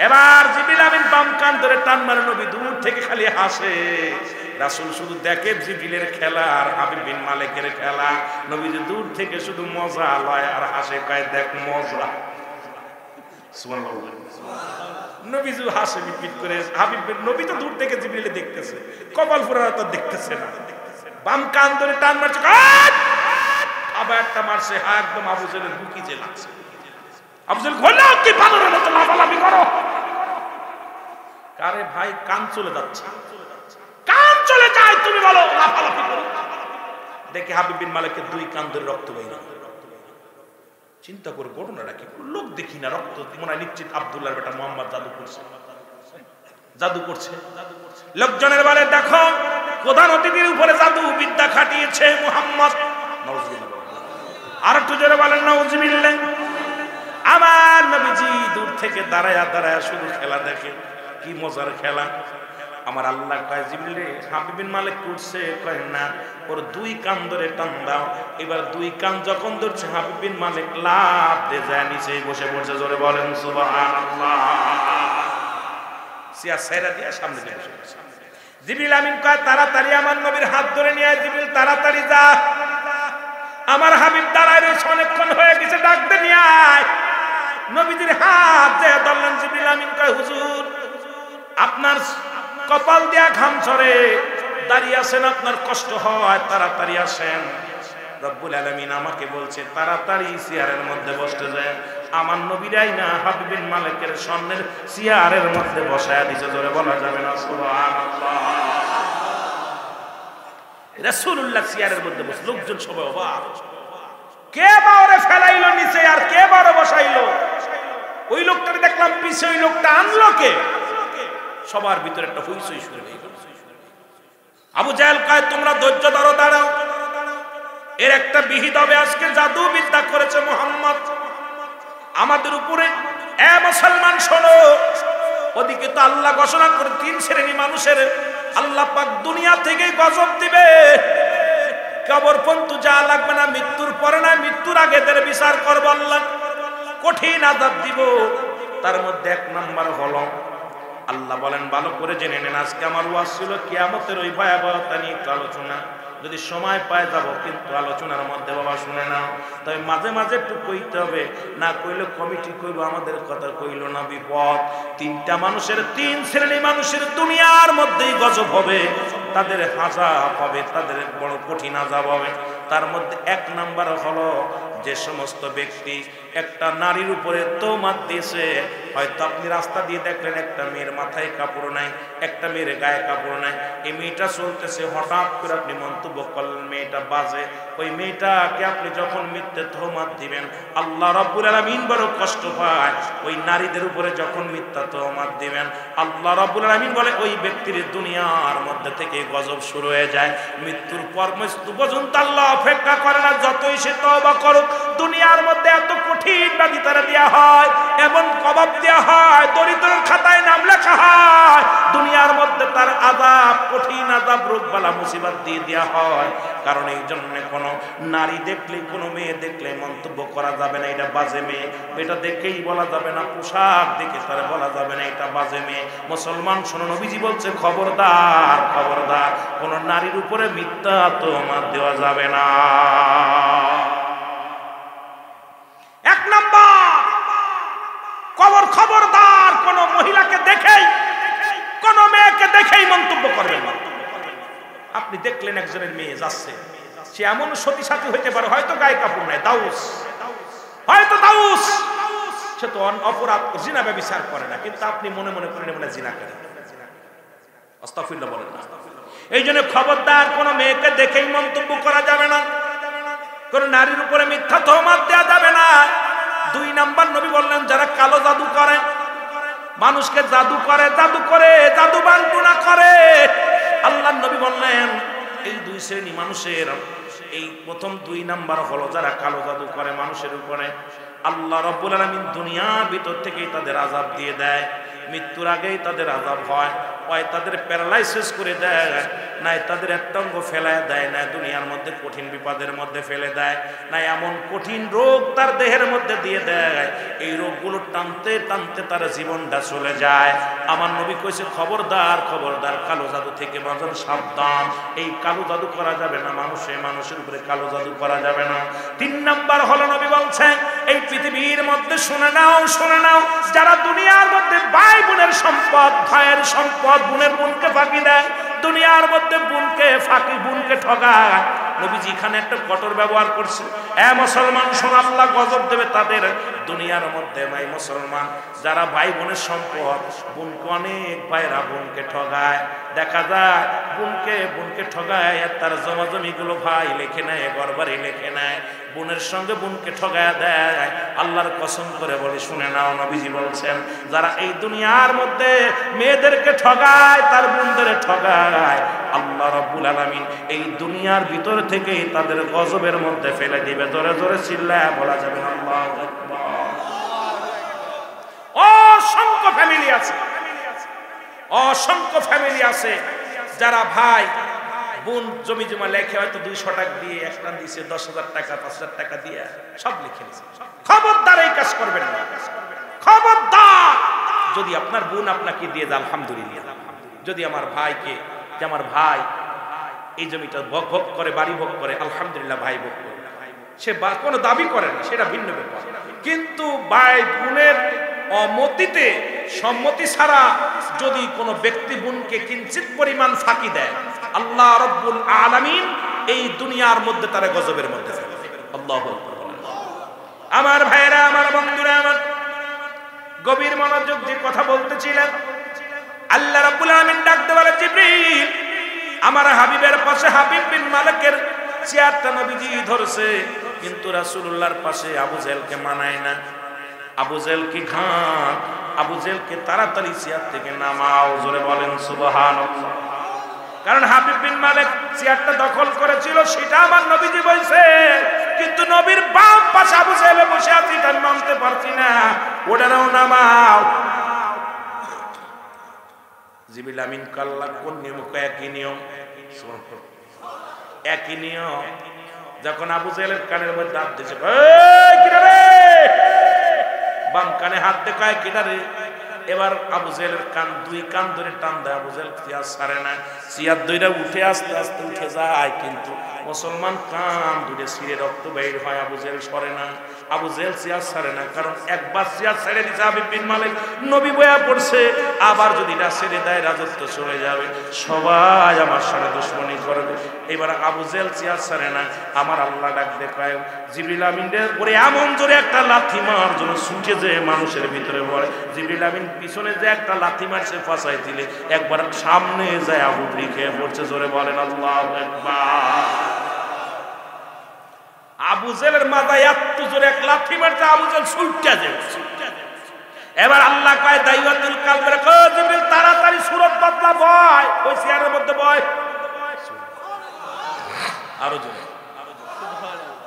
এবার জিবরিল আমিন বাম কান ধরে টান মারে। নবী দূর থেকে খালি হাসে। রাসূল শুধু দেখে জিবরিলের খেলা আর হাবিব বিন মালিকের খেলা। নবী যে দূর থেকে শুধু মজা লয় আর হাসে, কয় দেখ মজা। সুবহানাল্লাহ। নবীজু হাসে মিটমিট করে, হাবিব নবী তো দূর থেকে জিবরিলে দেখতেছে, কপাল ফুরানো তো দেখতেছে না, বাম কান ধরে টান মারছে, আবার একটা মারছে, হ্যাঁ একদম আবু জেলের বুকি যে লাগছে। আবু জেল বলল, কি বানরের মতো লাফালাফি করো? কারে ভাই, কান চলে যাচ্ছে, কান চলে যায়, তুমি বলো লাফালাফি করো। দেখে হাবিব বিন মালিকের দুই কান ধরে রক্ত বের হয়। চিন্তা করে ঘটনাটা কি, লোক দেখি না, রক্ত মনে হয় নিশ্চিত আব্দুল্লাহর বেটা মোহাম্মদ জাদু করছে, জাদু করছে। লোকজনের বলে, দেখো প্রধান অতিথির উপরে জাদু বিদ্যা খাটিয়েছে মুহাম্মদ। আর একটু জোরে বলেন নাউজুবিল্লাহ। আমার নবীজি দূর থেকে দাঁড়ায়া দাঁড়ায়া শুধু খেলা দেখে, কি মজার খেলা। আমার আল্লাহ কয়, জিবরিল হাবিব বিন মালিক করছে, কয় না, ওর দুই কান ধরে টান দাও। এবার দুই কান যখন ধরছে, হাবিব বিন মালিক লাফ দিয়ে যায় নিচে বসে পড়ছে। জোরে বলেন সুবহানাল্লাহ। সিয়া সাইরা দিয়ে সামনে দিয়ে বসে পড়ছে। জিবরিল আমিন কয়, তাড়াতাড়ি আমার নবীর হাত ধরে নিয়ে আয়। জিবরিল তাড়াতাড়ি যা, আমার হাবিব দাঁড়ায় রয়েছে, অনেকক্ষণ হয়ে গেছে, ডাক দে নিয়ে আয়। নবীজির হাত যে ধরলেন। জিবরিল আমিন কয়, হুজুর আপনার কপাল দিয়া ঘাম ঝরে, দাঁড়িয়ে আছেন, আপনার কষ্ট হয়, তাড়াতাড়ি আসেন। রব্বুল আলামিন আমাকে বলছে তাড়াতাড়ি চেয়ারের মধ্যে বসতে যায়। আমার নবীরাই না হাবিব বিন মালিকের সামনের চেয়ারের মধ্যে বসায়া দিছে। জোরে বলা যাবে না সুবহানাল্লাহ। রাসূলুল্লাহ চেয়ারের মধ্যে বসে, লোকজন সবাই অবাক, কে বা ওরে ফেলাইলো নিচে, আর কে বা ওরে বসাইলো? ওই লোকটাকে দেখলাম পিছে, ওই লোকটা আনলো কে? সবার ভিতরে একটা হইচই শুরু হয়ে গেল। আবু জাহেল কয়, তোমরা ধৈর্য ধরো, দাঁড়াও, এর একটা বিহিত হবে। আজকে জাদু বিদ্যা করেছে মুহাম্মদ আমাদের উপরে। এ মুসলমান শোনো, ওদিকে তো আল্লাহ ঘোষণা করে তিন শ্রেণী মানুষের আল্লাহ পাক দুনিয়া থেকে গজব দিবে। কবর পর্যন্ত যা লাগবে না, মৃত্যুর পরে না, মৃত্যুর আগে এদের বিচার করব আল্লাহ, কঠিন আযাব দিব। তার মধ্যে এক নাম্বার হলো, আল্লাহ বলেন ভালো করে জেনে নেন, আজকে আমার ওয়াজ ছিল কিয়ামতের ওই ভয়াবহতা নিয়ে একটু আলোচনা, যদি সময় পায় যাব, কিন্তু আলোচনার মধ্যে বাবা শুনে নাও, তবে মাঝে মাঝে একটু কইতে হবে, না কইলে কমিটি কইব আমাদের কথা কইল না, বিপদ। তিনটা মানুষের, তিন শ্রেণী মানুষের দুনিয়ার মধ্যেই গজব হবে, তাদের আযাব হবে, তাদের বড় কঠিন আযাব হবে। তার মধ্যে এক নাম্বার হলো, যে সমস্ত ব্যক্তি একটা নারীর উপরে তহমত দিয়েছে। হয়তো আপনি রাস্তা দিয়ে দেখলেন একটা মেয়ের মাথায় কাপড় নাই, একটা মেয়ের গায়ে কাপড় নাই, এই মেয়েটা চলতেছে, হঠাৎ করে আপনি মন্তব্য করলেন মেয়েটা বাজে। ওই মেয়েটাকে আপনি যখন মিথ্যে তহমত দিবেন, আল্লাহ রাব্বুল আলামিন বড় কষ্ট পায়। ওই নারীদের উপরে যখন মিথ্যা তহমত দিবেন, আল্লাহ রাব্বুল আলামিন বলে ওই ব্যক্তির দুনিয়ার মধ্যে থেকে গজব শুরু হয়ে যায়। মৃত্যুর পর মৃত্যু পর্যন্ত আল্লাহ অপেক্ষা করে না, যতই সে তওবা করুক। দুনিয়ার মধ্যে এত কঠিন বাদি তারা দেওয়া হয়, এমন কবাব দেওয়া হয়, দরিদ্রের খাতায় নাম লেখা হয়, দুনিয়ার মধ্যে তার আযাব, কঠিন আযাব, রোগ বালা মুসিবত দিয়ে দেওয়া হয়। কারণ এই জন্য কোনো নারী দেখলে, কোনো মেয়ে দেখলে মন্তব্য করা যাবে না এটা বাজে মেয়ে, এটা দেখেই বলা যাবে না, পোশাক দেখে তারা বলা যাবে না এটা বাজে মেয়ে। মুসলমান শোনো, নবীজি বলছে খবরদার, খবরদার, কোন নারীর উপরে মিথ্যা তহমত দেওয়া যাবে না। এক নাম্বার খবরদার, কোন মহিলাকে দেখেই, কোন মেয়েকে দেখেই মন্তব্য করবেন না। আপনি দেখলেন একজনের মেয়ে যাচ্ছে, সে এমন সতী সাথী হইতে পারে, হয়তো গায়ে কাপড় নাই, দাউস, হয়তো দাউস, সে তো অপরাধ জিনা ব্যভিচার করে না, কিন্তু আপনি মনে মনে করেন মনে জিনা করে। আস্তাগফিরুল্লাহ বলেন না। এই জন্য খবরদার, কোন মেয়েকে দেখেই মন্তব্য করা যাবে না, কোন নারীর উপরে মিথ্যা তহমত দেওয়া যাবে না। দুই নাম্বার নবী বললেন, যারা কালো জাদু করে, মানুষকে জাদু করে, জাদু বান্টনা করে, আল্লাহ নবী বললেন এই দুই শ্রেণী মানুষের, এই প্রথম দুই নাম্বার হলো যারা কালো জাদু করে মানুষের উপরে, আল্লাহ রাব্বুল আলামিন দুনিয়ার ভিতর থেকেই তাদের আযাব দিয়ে দেয়, মৃত্যুর আগেই তাদের আযাব হয়, তাদের প্যারালাইসিস করে দেয়, নাই তাদের একটা অঙ্গ ফেলায় দেয়, না দুনিয়ার মধ্যে কঠিন বিপদের মধ্যে ফেলে দেয়, না এমন কঠিন রোগ তার দেহের মধ্যে দিয়ে দেয়, এই রোগগুলো টানতে টানতে তার জীবনটা চলে যায়। আমার নবী কইছে খবরদার খবরদার, কালো জাদু থেকে বাঁচন, সাবধান। এই কালো জাদু করা যাবে না, মানুষের উপরে কালো জাদু করা যাবে না। 3 নাম্বার হলো নবী বলছেন এই পৃথিবীর মধ্যে শুনে নাও যারা দুনিয়ার মধ্যে ভাই বোনের সম্পদ, ভাইয়ের সম্পদ বোনের বোনকে ফাঁকি দেয়, দুনিয়ার মধ্যে বোনকে ঠকায়, নবীজি এখানে একটা কঠোর ব্যবহার করছে। মুসলমান শোন, আল্লাহ গজব দেবে তাদের। দুনিয়ার মধ্যে ভাই মুসলমান যারা ভাই বোনের সম্পদ, বোনকে অনেক ভাইরা বোনকে ঠগায়, দেখা যায় বোনকে ঠগায়, আর তার জমাজমিগুলো ভাই লেখে নেয়, গড়বাড়ি লেখে নেয়, বোনের সঙ্গে বোনকে ঠগায় দেয়। আল্লাহর কসম করে বলি শুনে নাও, নবীজি বলছেন যারা এই দুনিয়ার মধ্যে মেয়েদেরকে ঠগায়, তার বোনদের ঠগায়, আল্লাহ রাব্বুল আলামিন এই দুনিয়ার ভিতর থেকেই তাদের গজবের মধ্যে ফেলে দিবে। জোরে জোরে চিল্লায় বলা যাবে না আল্লাহু আকবার। অসংখ্য ফ্যামিলি আছে যারা ভাই বোন জমি জমা লেখে, হয়তো 200 টাকা দিয়ে একটা দিয়েছে, 10,000 টাকা 5,000 টাকা দিয়ে সব লিখে নিয়েছে। খবরদার এই কাজ করবেন না, খবরদার। যদি আপনার বোন আপনাকে দিয়ে দেয় আলহামদুলিল্লাহ, যদি আমার ভাই এই জমিটা ভোগ করে, বাড়ি ভোগ করে, আলহামদুলিল্লাহ ভাই ভোগ করে, সে কোনো দাবি করে না, সেটা ভিন্ন ব্যাপার। কিন্তু ভাই বোনের অমতিতে, সম্মতি ছাড়া যদি কোনো ব্যক্তি বোনকে কিঞ্চিত পরিমাণ ফাঁকি দেয়, আল্লাহ রাব্বুল আলামিন এই দুনিয়ার মধ্যে তারা গজবের মধ্যে ফেলে। আল্লাহু আকবার। আমার ভাইরা, আমার বন্ধুরা, আমার গভীর মনোযোগ যে কথা বলতেছিলেন, আল্লাহ রাব্বুল আলামিন ডাকতে বলে জিবরিল, আমার হাবিবের পাশে হাবিব বিন মালিকের চেয়ারটা নবীজি ধরছে, কিন্তু রাসূলুল্লাহর পাশে আবু জেহেলকে মানায় না। আবু জেহেলকে তাড়াতাড়ি চেয়ার থেকে নামাও। জোরে বলেন সুবহানাল্লাহ। কারণ হাবিব বিন মালিক চেয়ারটা দখল করেছিল, সেটা আমার নবীজি বলছে, কিন্তু নবীর বাম পাশে আবু জেহেল বসে আছে, এটা মানতে পারছি না, ওটাও নামাও। জিবরিল আমিন কাল্লা কোন নিয়ম? একই নিয়ম। যখন আবু জেহেলের কানের মধ্যে হাত দিয়েছে, বাম কানে হাত দেখায় কিনারে, এবার আবু জেহেলের দুই কান ধরে টান দেয়, আবু জেহেল চেয়ার ছাড়ে না, চেয়ার দুইটা উঠে আস্তে আস্তে উঠে যায়, কিন্তু মুসলমান কান দুটো ছিঁড়ে রক্ত বের হয়, আবু জেহেল সরে না, আবু জেহেল চেয়ার ছাড়ে না, কারণ একবার চেয়ার ছেড়ে দিচ্ছে হাবিব বিন মালিক, নবী বয়া পড়ছে, আবার যদি এটা ছেড়ে দেয় রাজত্ব চলে যাবে, সবাই আমার সাথে দুশমনি করবে। এবার আবু জেহেল চেয়ার ছাড়ে না, আমার আল্লাহ ডাক দেখায় জিবরিল আমিনের পরে এমন জোরে একটা লাথি মার জন্য ছুটে যে মানুষের ভিতরে পড়ে, জিবরিল আমিন পিছনে যে একটা লাথি মারছে ফাঁসাই দিলে, একবার সামনে যায় আবু খেয়ে পড়ছে। জোরে বলেন আল্লাহু আকবার। আবু জেহেলের মাথায় এত জোরে এক লাথি মারছে, আবু জেহেল ছুটে যায়। এবার আল্লাহ কয় দাইওয়াতুল কালবের, জিবরিল তাড়াতাড়ি সূরত বদলা, বয় ওই চেয়ারের মধ্যে বয়। আরো জোরে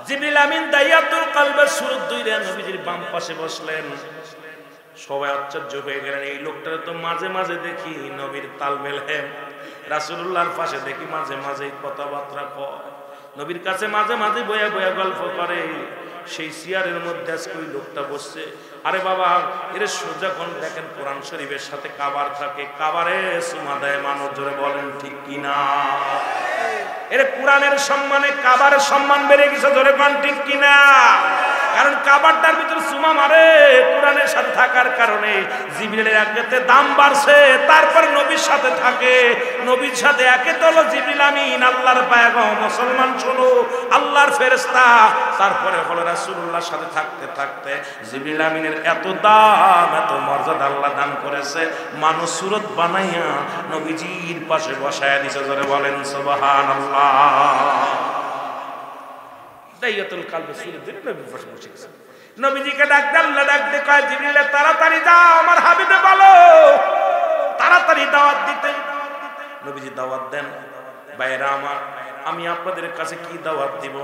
জিবরিল আমিন দাইওয়াতুল কালবের সূরত ধরে নবীজির বাম পাশে বসলেন। সবাই আশ্চর্য হয়ে গেলেন, এই লোকটার তো মাঝে মাঝে দেখি নবীর তাল মেলে, রাসূলুল্লাহর পাশে দেখি মাঝে মাঝে কথাবার্তা কয়, নবীর কাছে মাঝে মাঝে বয়া বয়া গল্প করে, সেই চেয়ারের মধ্যে আজকে ওই লোকটা বসছে। আরে বাবা, এর যখন দেখেন কোরআন শরীফের সাথে কাবার থাকে, কাবারে সুমা দেয় মানুষ। জোরে বলেন ঠিক কিনা? এর কোরআনের সম্মানে কাবার সম্মান বেড়ে গেছে। জোরে কোন ঠিক কিনা? কারণ কাবারটার ভিতরে সুমা মারে কোরআনের সাথে থাকার কারণে, জিবরিলের একেতে দাম বাড়ছে, তারপর নবীর সাথে থাকে, নবীর সাথে একে তো হলো জিবরিল আমিন, আল্লাহর পায়গাম, মুসলমান শোনো, আল্লাহর ফেরেশতা, তারপরে হলো রাসূলুল্লাহর সাথে থাকতে থাকতে জিবরিল আমিনের এত দাম, এত মর্যাদা আল্লাহ দান করেছে, মানুষ সুরত বানাইয়া নবীজির পাশে বসায়া দিয়েছে। জোরে বলেন সুবহানাল্লাহ। দাইয়াতুল কালবে সুরত দিলে নবীর পাশে বসে গেছে। নবীজিকে ডাক দে, আল্লাহ ডাক দে, কয় জিবরিল তাড়াতাড়ি যাও আমার হাবিবে বলো তাড়াতাড়ি দাওয়াত দিতে। নবীজি দাওয়াত দেন। ভাইরা আমার, আমি আপনাদের কাছে কি দাওয়াত দিব?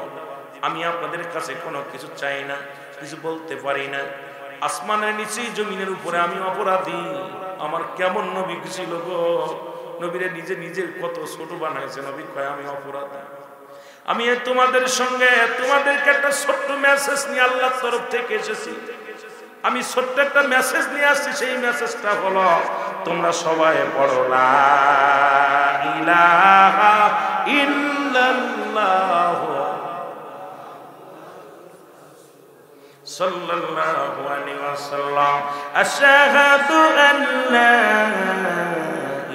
আমি আপনাদের কাছে কোনো কিছু চাই না, কিছু বলতে পারি না। আসমানের নিচে জমিনের উপরে আমি অপরাধী, আমার কেমন নবী ছিল গো, নবীরে নিজে নিজের কত ছোট বানাইছে। নবী কয় আমি অপরাধী, আমি তোমাদের সঙ্গে তোমাদেরকে একটা ছোট্ট মেসেজ নিয়ে আল্লাহর তরফ থেকে এসেছি। আমি ছোট্ট একটা মেসেজ নিয়ে আসছি। সেই মেসেজটা হলো তোমরা সবাই পড়ো লা ইলাহা ইল্লাল্লাহ সাল্লাল্লাহু আলাইহি ওয়াসাল্লাম আশহাদু আল্লা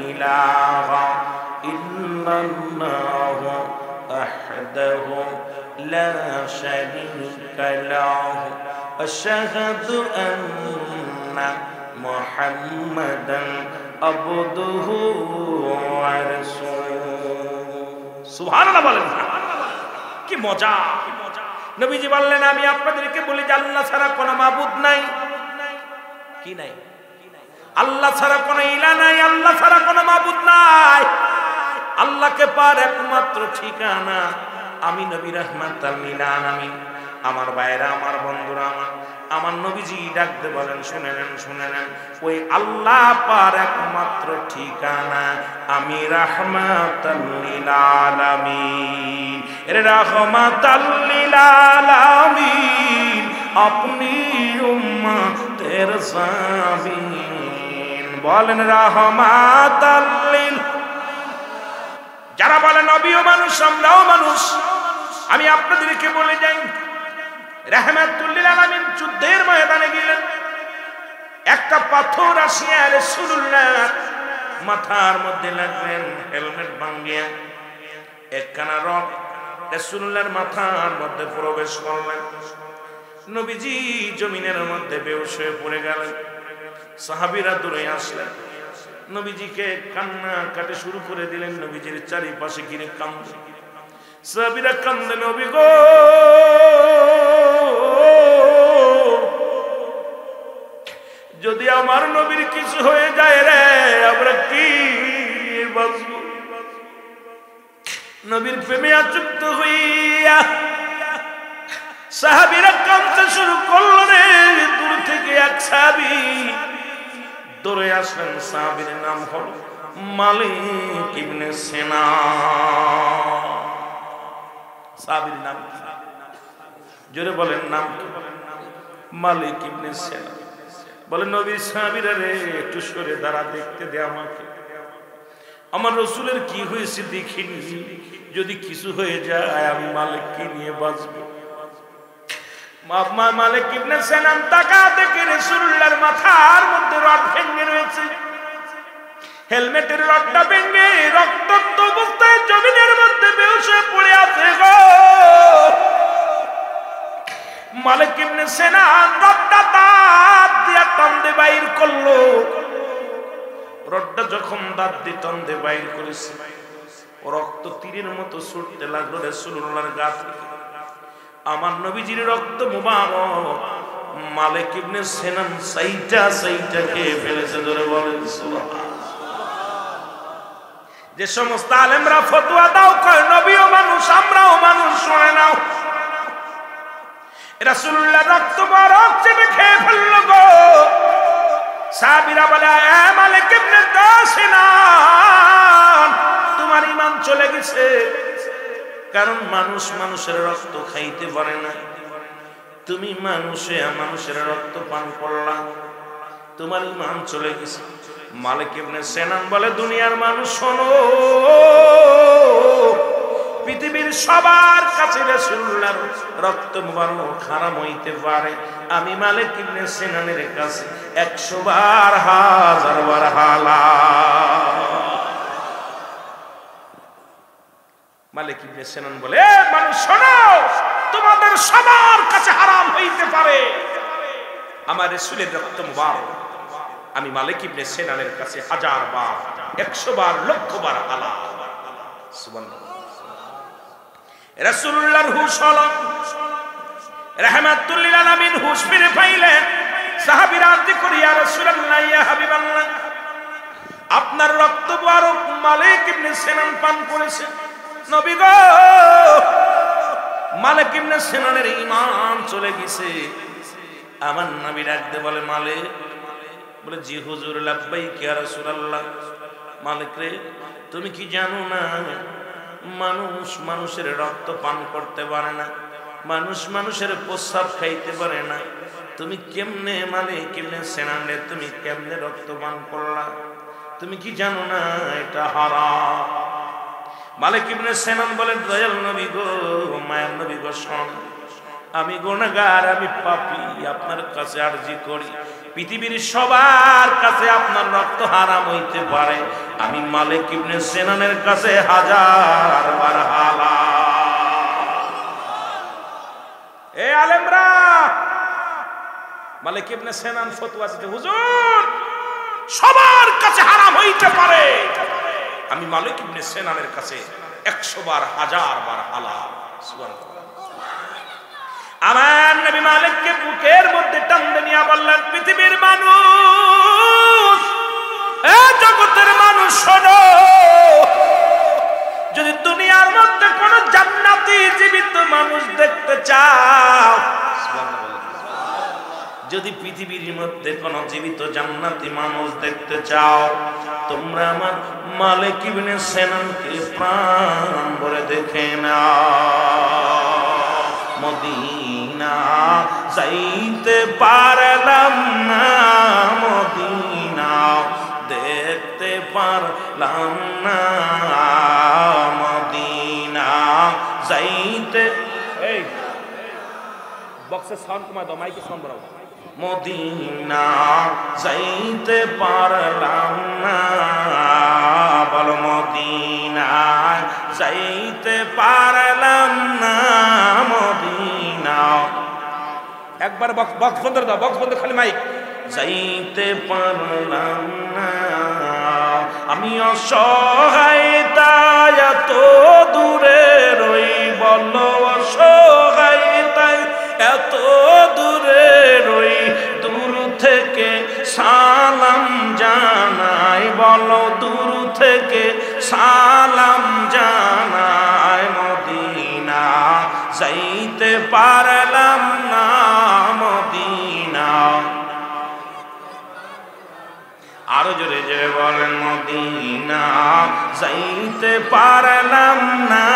ইলাহা ইল্লাল্লাহ ওয়াহদাহু লা শারীকা লাহু আশহাদু আন্না মুহাম্মাদান আবদুহু ওয়া রাসূলুহু। সুবহানাল্লাহ বলেন, কি মজা! নবীজি বললেন আমি আপনাদেরকে বলি যে আল্লাহ ছাড়া কোনো মাবুদ নাই। কি নাই? আল্লাহ ছাড়া কোনো ইলাহ নাই, আল্লাহ ছাড়া কোনো মাবুদ নাই। আল্লাহকে পার একমাত্র ঠিকানা আমি নবী রাহমাতাল লিল আলামিন। আমার ভাইরা, আমার বন্ধুরা, আমার নবীজি ডাকতে বলেন শুনে নেন, ওই আল্লাহ পার একমাত্র ঠিকানা আমি রাহমাতাল লিল আলামিন। এর রাহমাতাল লিল আলামিন আপনি উম্মতের জামিন। বলেন রাহমাতাল লিল। যারা বলে নবীও মানুষ, আমরাও মানুষ, আমি আপনাদেরকে বলে যাই রাহমাতুল লিল আলামিন যুদ্ধের ময়দানে গেলেন। একটা পাথর আসিয়া রাসূলুল্লাহ মাথার মধ্যে লাগলেন, হেলমেট ভাঙিয়া একখানা রড রাসূলুল্লাহর মাথার মধ্যে প্রবেশ করলেন। নবীজি জমিনের মধ্যে বেহুশ হয়ে পড়ে গেলেন। সাহাবীরা দৌড়ে আসলেন, নবীজিকে কান্না কাটে শুরু করে দিলেন। নবীজির চারিপাশে ঘিরে কান্দে, সাহাবীরা কান্দে, নবী গো যদি আমার নবীর কিছু হয়ে যায় রে, আমরা কি বাঁচব? নবীর প্রেমে আসক্ত হইয়া সাহাবীরা কাঁদতে শুরু করলো রে। দূর থেকে এক সাহাবী দৌড়ে আসলেন। সাহাবীর নাম হলো মালিক ইবনে সিনান। সাহাবীর নাম কি? জোরে বলেন, নাম কি? মালিক ইবনে সিনান। বলে নবীর সাহাবীরা রে একটু সরে দাঁড়া, দেখতে দে আমাকে, আমার রাসূলের কি হয়েছে দেখিনি, যদি কিছু হয়ে যায় আমি মালিককে নিয়ে বাঁচব। মালিক ইবনে সিনান তাকা দেখে রাসূলুল্লাহর মাথার মধ্যে রড ভেঙে রয়েছে। হেলমেটের রডটা ভেঙে রক্তাক্ত অবস্থায় জমিনের মধ্যে বেহুশ হয়ে পড়ে আছে গো। মালিক ইবনে সিনান রডটা দাঁত দিয়ে টান দিয়ে বাইর করলো। রডটা যখন দাঁত দিয়ে টান দিয়ে বাইর করেছে, রক্ত তীরের মতো ছুটতে লাগলো রাসূলুল্লাহর গা থেকে। আমার নবীজির রক্ত মুবারক মালিক ইবনে সিনান সাইটা খেয়ে ফেলেছে। ধরে বলেন সুবহানাল্লাহ। যে সমস্ত আলেমরা ফতোয়া দাও কয় নবীও মানুষ, আমরাও মানুষ, শুনে নাও, রাসূলুল্লাহ রক্ত মুবারক চেটে খেয়ে ফেলল গো। সাহাবীরা বলে এ মালিক ইবনে সিনান তোমার ঈমান চলে গেছে, কারণ মানুষ মানুষের রক্ত খাইতে পারে না, তুমি মানুষের রক্ত পান করলা, তোমার ঈমান চলে গেছে। মালিক ইবনে সিনান বলে দুনিয়ার মানুষ শোনো, পৃথিবীর সবার কাছে রাসূলুল্লাহর রক্ত মুবারক হারাম হইতে পারে, আমি মালিক ইবনে সিনানের কাছে 100 বার 1000 বার হালাল। মালিক ইবনে সিনান বলে মানুষ শোনো, তোমাদের সবার কাছে হারাম হইতে পারে, আমার রাসূলের রক্ত মুবারক আমি মালিক ইবনে সিনানের কাছে 1000 বার 100 বার লক্ষ বার হালাল। সুবহানাল্লাহ। রাসূলুল্লাহর হুশ হলো, রাহমাতুল লিল আলামিন হুশ ফিরে পাইলেন। সাহাবীরা আরজি করি ইয়া রাসূলুল্লাহ, ইয়া হাবিবাল্লাহ, আপনার রক্ত মুবারক মালিক ইবনে সিনান পান করেছে। নবী গো, মালিক ইবনে সিনানের ঈমান চলে গেছে। আমার নবী ডাকতে বলে মালিক, বলে জি হুজুর, লাব্বাইক ইয়া রাসূলুল্লাহ। মালিক রে, তুমি কি জানো না মানুষ মানুষের রক্ত পান করতে পারে না, মানুষ মানুষের প্রস্রাব খাইতে পারে না, তুমি কেমনে মালিক কেমনে সেনানে তুমি কেমনে রক্ত পান করলা? তুমি কি জানো না এটা হারাম? মালিক ইবনে সিনান বলেন, দয়াল নবী গো, মায়ার নবী গো, শোন, আমি গুনাহগার, আমি পাপী, আপনার কাছে আরজি করি, পৃথিবীর সবার কাছে আপনার রক্ত হারাম হইতে পারে, আমি মালিক ইবনে সিনানের কাছে হাজার বার হালাল। এ আলেমরা, মালিক ইবনে সিনান ফতোয়া দিতে, হুজুর সবার কাছে হারাম হইতে পারে, আমি মালিক ইবনে সিনানের কাছে 100 বার হাজার বার হালাল। সুবহানাল্লাহ। আমার নবী মালিককে বুকের মধ্যে টানতে নিয়ে বললেন, পৃথিবীর মানুষ, এ জগতের মানুষ শোনো, যদি দুনিয়ার মধ্যে কোন জান্নাতি জীবিত মানুষ দেখতে চাও, যদি পৃথিবীর মধ্যে কোন জীবিত জান্নাতি মানুষ দেখতে চাও, তোমরা আমার মালিক ইবনে সিনানকে প্রাণ ভরে দেখে নাও। মদিনা যাইতে পারলাম না, মদিনা দেখতে পারলাম না, মদিনা যাইতে, এই বক্সের সাউন্ড কমায় দাও, মাইকে সাউন্ড বাড়াও। মদিনা যাইতে পারলাম না, বলো মদিনা যাইতে পারলাম না, মদিনা, একবার বক্স বন্ধ দাও, বক্স বন্ধ, খালি মাইক। যাইতে পারলাম না, আমি অসহায় তাই এত দূরে রই, বলো অসহায় তাই এত দূরে রই, দূর থেকে সালাম জানাই, বলো দূর থেকে সালাম জানাই, মদিনা যাইতে পারলাম না, মদিনা। আরো জোরে জোরে বলেন, মদিনা যাইতে পারলাম না,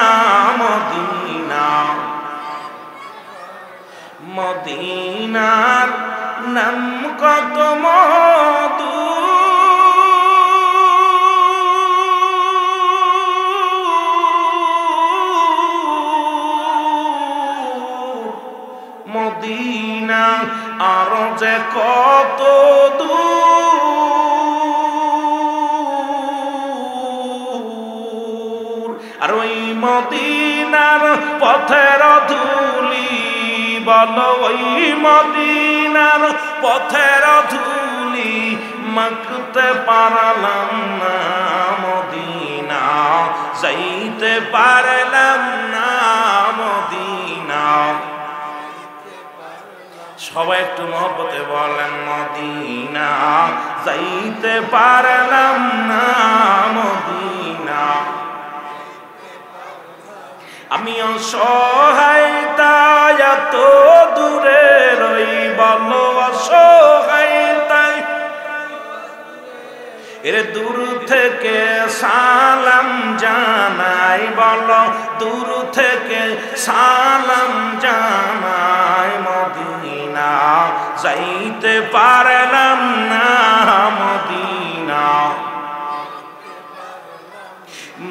মদিনা। মদিনার নাম কত মধু, মদিনা আর যে কত দূর, আর ওই মদিনার পথের ধুলি, বলো ওই মদিনার পথের ধুলি মাখতে পারলাম না, মদিনা যাইতে পারলাম না, মদিনা। সবাই একটু মহব্বতে বলেন, মদিনা যাইতে পারলাম না, মদিনা। আমি অসহায় তাই এত দূরে রই, বলো অসহায় তাই, এর দূর থেকে সালাম জানাই, বলো দূর থেকে সালাম জানাই, মদিনা যাইতে পারলাম না, মদিনা।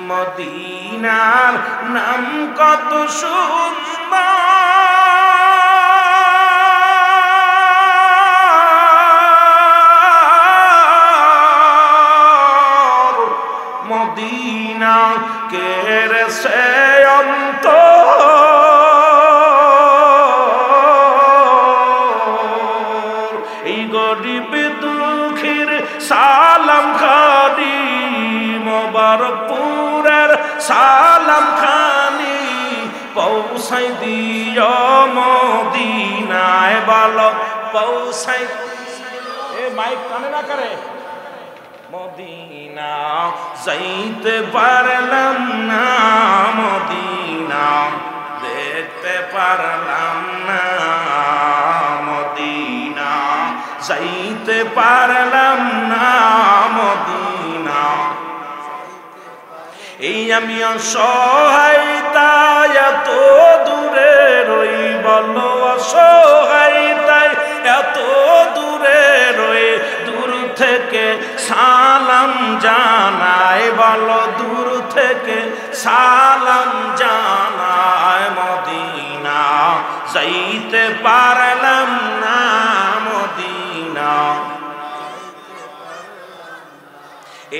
মদিনার নাম কত সুন্দর, মদিনা কের সে অন্তর, এই গরিব দুঃখীর সালাম খানি, মোবারকপুরের সালাম খানি পৌঁছাই দিও মদিনায়, বলো পৌঁছাই, এ মাইক কানে না করে, মদিনা যাইতে পারলাম না, মদিনা দেখতে পারলাম না, মদিনা যাইতে পারলাম না, মদিনা। আমি অসহায়তায় এত দূরে রই, বলো অসহায়তায় এত দূরে রই, দূর থেকে সালাম জানায়, বলো দূর থেকে সালাম জানায়, মদিনা যাইতে পারলাম না, মদিনা।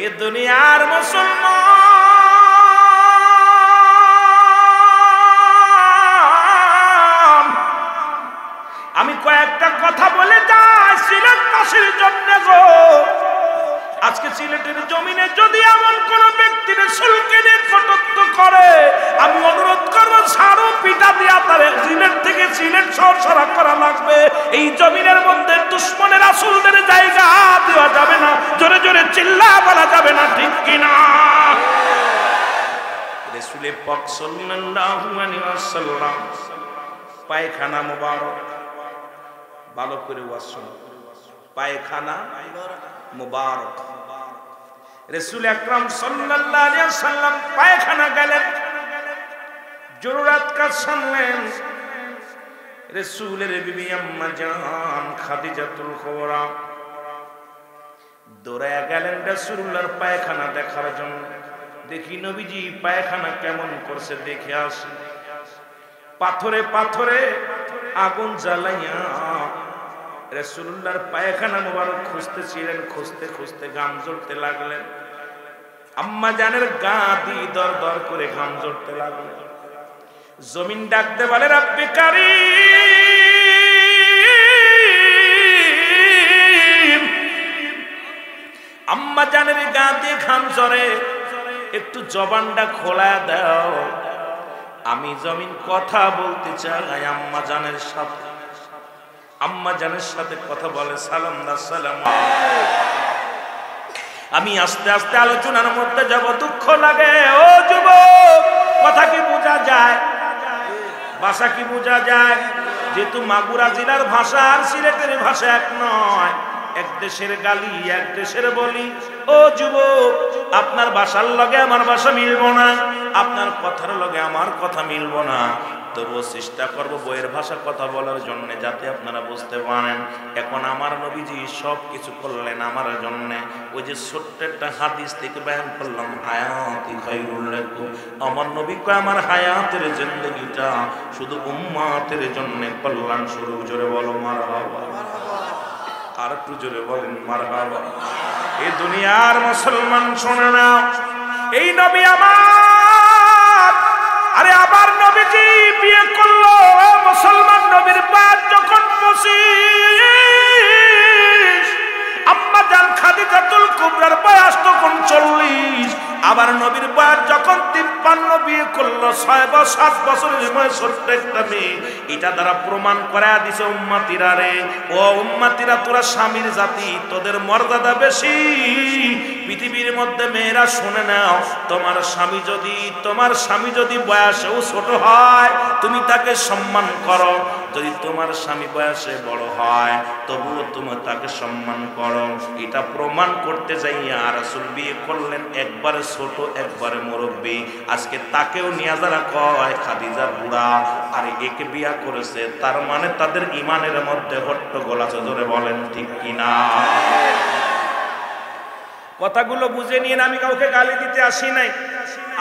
এ দুনিয়ার মুসলমান, আমি কয়েকটা কথা বলে যাই সিলেটবাসীর জন্য গো। আজকে সিলেটের জমিনে যদি এমন কোন ব্যক্তির সুলকে নিয়ে কটূক্তি করে, আমি অনুরোধ করবো ঝাড়ু পিটা দিয়া তারে সিলেট থেকে সিলেট শহর সরা করা লাগবে। এই জমিনের মধ্যে দুশ্মনের রাসূলদের জায়গা দেওয়া যাবে না, জোরে জোরে চিল্লা বলা যাবে না, ঠিক কিনা? রাসূল পাক সাল্লাল্লাহু আলাইহি ওয়াসাল্লাম পায়খানা মুবারক, ভালো করে ওয়াজ শুনুন, পায়খানা মুবারক। রাসূল আকরাম সাল্লাল্লাহু আলাইহি ওয়াসাল্লাম পায়খানা গেলেন, জরুরত কাজ শুনলেন। রাসূলের বিবি আম্মা জান খাদিজাতুল কুবরা দৌড়ায়া গেলেন রাসূলুল্লাহর পায়খানা দেখার জন্য। দেখি নবীজি পায়খানা কেমন করছে দেখে আসি। পাথরে পাথরে আগুন জ্বালাইয়া রাসূলুল্লাহর পায়খানা মোবারক খুঁজতেছিলেন, খুঁজতে খুঁজতে ঘাম ঝরতে লাগলেন। আম্মা জানের গা দিয়ে দর দর করে ঘাম ঝরতে লাগলেন। জমিন ডাকতে বলে রব্বি কারীম। আম্মা জানের গা দিয়ে ঘাম ঝরে, একটু জবানটা খোলা দাও, আমি জমিন কথা বলতে চাই আম্মা জানের সাথে। আম্মা জানের সাথে কথা বলে, সালাম দা সালাম। আমি আস্তে আস্তে আলোচনার মধ্যে যাব, দুঃখ লাগে। ও যুবক, কথা কি বোঝা যায়? ভাষা কি বোঝা যায়? যেহেতু মাগুরা জেলার ভাষা আর সিলেটের ভাষা এক নয়, এক দেশের গালি এক দেশের বলি। ও যুবক, আপনার ভাষার লগে আমার ভাষা মিলব না, আপনার কথার লগে আমার কথা মিলব না, তবুও চেষ্টা করব বইয়ের ভাষা কথা বলার জন্য, যাতে আপনারা বুঝতে পারেন। এখন আমার নবীজি সব কিছু করলেন আমার জন্য। ওই যে ছোট্ট একটা হাদিস থেকে বয়ান করলাম, হায়াতি খায়রুল লাকুম, আমার নবী কয় আমার হায়াতের জিন্দেগিটা শুধু উম্মতের জন্য কল্যাণ স্বরূপ। জোরে বলো মারহাবা, আর একটু জোরে বলেন মারহাবা। এই দুনিয়ার মুসলমান শোনে না, এই নবী আমার, আরে আবার নবীজি বিয়ে করলো। মুসলমান নবীর বয়স যখন 25, আম্মা জান খাদিজাতুল কুবরার বয়স তখন 40, আবার নবীর বয়স যখন 53, বিয়ে করলো 6-7 বছরের বয়স ছোট্ট একটা মেয়ে। এটা দ্বারা প্রমাণ করায়া দিছে উম্মতিরা রে, ও উম্মতিরা তোরা স্বামীর জাতি, তোদের মর্যাদা বেশি পৃথিবীর মধ্যে। মেয়েরা শুনে নাও, তোমার স্বামী যদি বয়সেও ছোট হয়, তুমি তাকে সম্মান করো। যদি তোমার স্বামী বয়সে বড় হয়, তবুও তুমি তাকে সম্মান করো। এটা প্রমাণ করতে যাইয়া রাসূল বিয়ে করলেন একবারে ছোট একবারে মুরব্বী। আজকে তাকেও নিয়ে যারা কয় খাদিজা বুড়া, আর একে বিয়া করেছে, তার মানে তাদের ইমানের মধ্যে হট্টগোল আছে। জোরে বলেন ঠিক কিনা? কথাগুলো বুঝে নিয়ে আমি কাউকে গালি দিতে আসি নাই।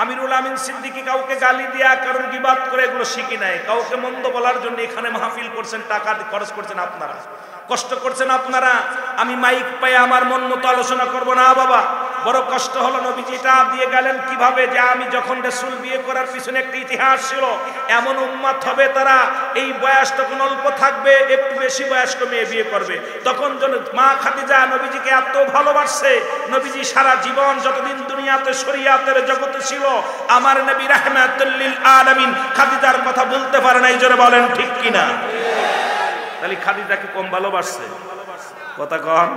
আমিরুল আমিন সিদ্দিকী কাউকে গালি দিয়া কারণ গিবাত করে এগুলো শিখি নাই। কাউকে মন্দ বলার জন্য এখানে মাহফিল করছেন, টাকা খরচ করছেন আপনারা, কষ্ট করছেন আপনারা। আমি মাইক পাই আমার মন মতো আলোচনা করব না বাবা। বড় কষ্ট হলো, নবীজিটা দিয়ে গেলেন কিভাবে, যে আমি যখন রাসূল বিয়ে করার পিছনে একটা ইতিহাস ছিল। এমন উম্মত হবে তারা, এই বয়স তখন অল্প থাকবে, একটু বেশি বয়স্ক মেয়ে বিয়ে করবে। তখন মা খাদিজা নবীজিকে এত ভালোবাসছে, নবীজি সারা জীবন যতদিন দুনিয়াতে শরিয়াতের জগতে ছিল, আমার নবী রাহমাতুল লিল আলামিন খাদিজার কথা বলতে পারে নাই। জোরে বলেন ঠিক কিনা? তাহলে খাদিজাকে কম ভালোবাসছে? কথা কন।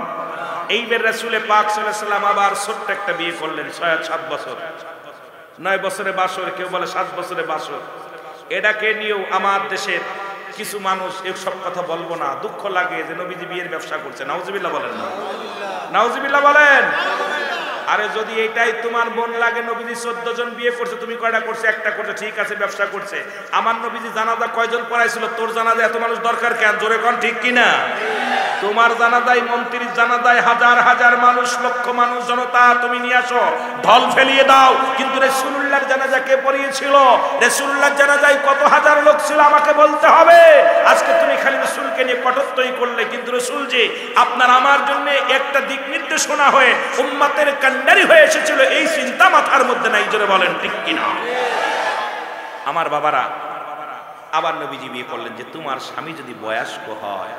এইবার রাসূল পাক সাল্লাল্লাহু আলাইহি ওয়াসাল্লাম আবার ছোট্ট একটা বিয়ে করলেন, 6-7 বছর, 9 বছরে বাসর, কেউ বলে 7 বছরে বাসর। এটাকে নিয়েও আমার দেশের কিছু মানুষ এসব কথা বলবো না, দুঃখ লাগে যে নবীজি বিয়ের ব্যবসা করছে। নাউজুবিল্লাহ বলেন না? নাউজুবিল্লাহ বলেন। আরে যদি এটাই তোমার বোন লাগে, নবীজি 14 জন বিয়ে করছে, তুমি কয়টা করছে? একটা করছে, ঠিক আছে, ব্যবসা করছে। আমার নবীজি জানাজা কয়জন পড়াইছিল? তোর জানাজা এত মানুষ দরকার কেন? জোরে কোন ঠিক কিনা? তোমার জানাজায়, মন্ত্রীর জানাজায় হাজার হাজার মানুষ, লক্ষ মানুষ, জনতা, তুমি নিয়ে আসো, ঢল ফেলিয়ে দাও। কিন্তু রাসূলুল্লাহর জানাজা কে পড়িয়েছিল? রাসূলুল্লাহর জানাজায় কত হাজার লোক ছিল আমাকে বলতে হবে। আজকে তুমি খালি রাসূলকে নিয়ে কটুক্তি করলে, কিন্তু রাসূল যে আপনার আমার জন্য একটা দিক নির্দেশনা হয়ে উম্মতের কান্ডারি হয়ে এসেছিল, এই চিন্তা মাথার মধ্যে নাই। জোরে বলেন ঠিক কিনা? আমার বাবারা, আবার নবীজি বিয়ে করলেন যে তোমার স্বামী যদি বয়স্ক হয়।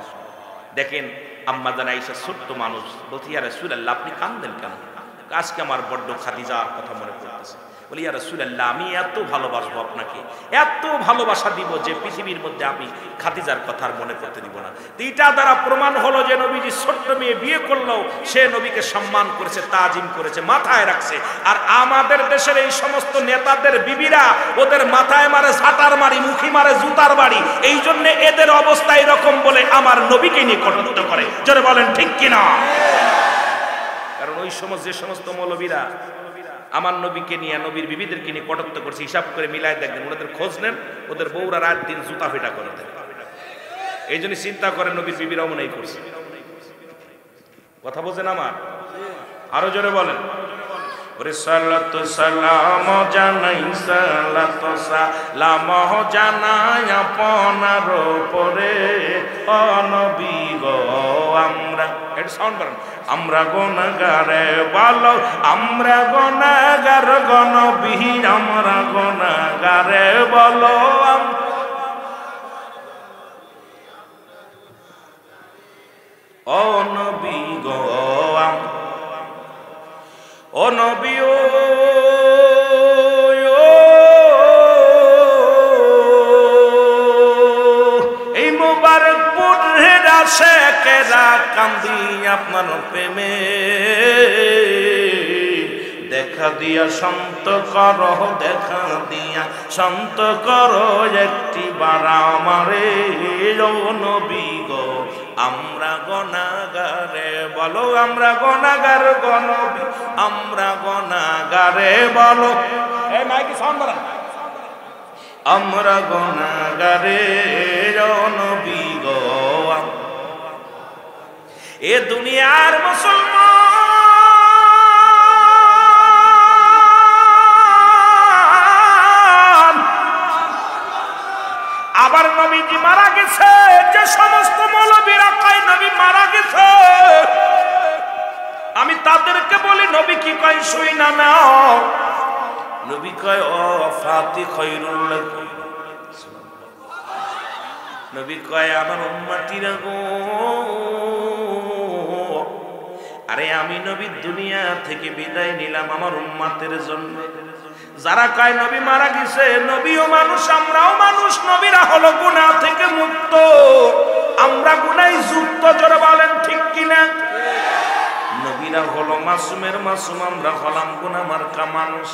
দেখেন আম্মা জান আয়েশা ছোট্ট মানুষ, বলছি ইয়া রাসূলুল্লাহ আপনি কাঁদেন কেন? আজকে আমার বড্ড খাদিজার কথা মনে পড়তেছে। বলি ইয়া রাসূলুল্লাহ আমি এত ভালোবাসবো আপনাকে, এত ভালোবাসা দিব যে পৃথিবীর মধ্যে আমি খাদিজার কথা আর মনে করতে দিব না। এইটা দ্বারা প্রমাণ হলো যে নবীজি ছোট্ট মেয়ে বিয়ে করলেও সে নবীকে সম্মান করেছে, তাজিম করেছে, মাথায় রাখছে। আর আমাদের দেশের এই সমস্ত নেতাদের বিবিরা ওদের মাথায় মারে ঝাঁটার মারি, মুখি মারে জুতার বাড়ি। এই জন্য এদের অবস্থা এরকম বলে আমার নবীকে নিয়ে কটূক্তি করে। জোরে বলেন ঠিক কিনা? কারণ ওই সমস্ত যে সমস্ত মৌলবীরা আমার নবীকে নিয়ে, নবীর বিবিদেরকে নিয়ে কটূক্তি করছে, হিসাব করে মিলাই দেখবেন, ওদের খোঁজ নেন, ওদের বউরা রাত দিন জুতা ফেটা করে দেয়। এই জন্য চিন্তা করেন নবীর বিবিরাও মনে করছে। কথা বলছেন আমার? আরো জোরে বলেন। ওরে সালাতু সালাম জানাই, সালাতু সালাম জানাই আপনার উপরে ও নবী গো। আমরা এটা সাউন্ড করেন। আমরা গুনাহগারে বলো, আমরা গুনাহগার গো নবী, আমরা গুনাহগারে বলো। ও নবী গো, ও নবী, ও এই মুবারকপুরের আশিকেরা কান্দি আপনার প্রেমে, দেখা দিয়া শান্ত করো, দেখা দিয়া শান্ত করো একটি বার আমারে ও নবী গো। আমরা গুনাহগারে বলো, আমরা গুনাহগার গো নবী, আমরা গুনাহগারে বলো। এই মাইকে সাউন্ড বাড়ান। আমরা গুনাহগারে ও নবী গো। এ দুনিয়ার মুসলমান আবার নবীজি মারা গেছে, যে সমস্ত মৌলবীরা কয় নবী মারা গেছে, আমি তাদেরকে বলি নবী কি কয় শুই না নাও। নবী কয় ও ফাতি খায়রুল লাকুম। নবী কয় আমার উম্মতিরা গো, আরে আমি নবী দুনিয়া থেকে বিদায় নিলাম আমার উম্মতের জন্য। যারা কয় নবী মারা গেছে, নবীও মানুষ, আমরাও মানুষ, নবীরা হলো গুনাহ থেকে মুক্ত, আমরা গুনায় যুক্ত। জোরে বলেন ঠিক কিনা? নবীরা হলো মাসুমের মাসুম, আমরা হলাম গুনাহ মার্কা মানুষ।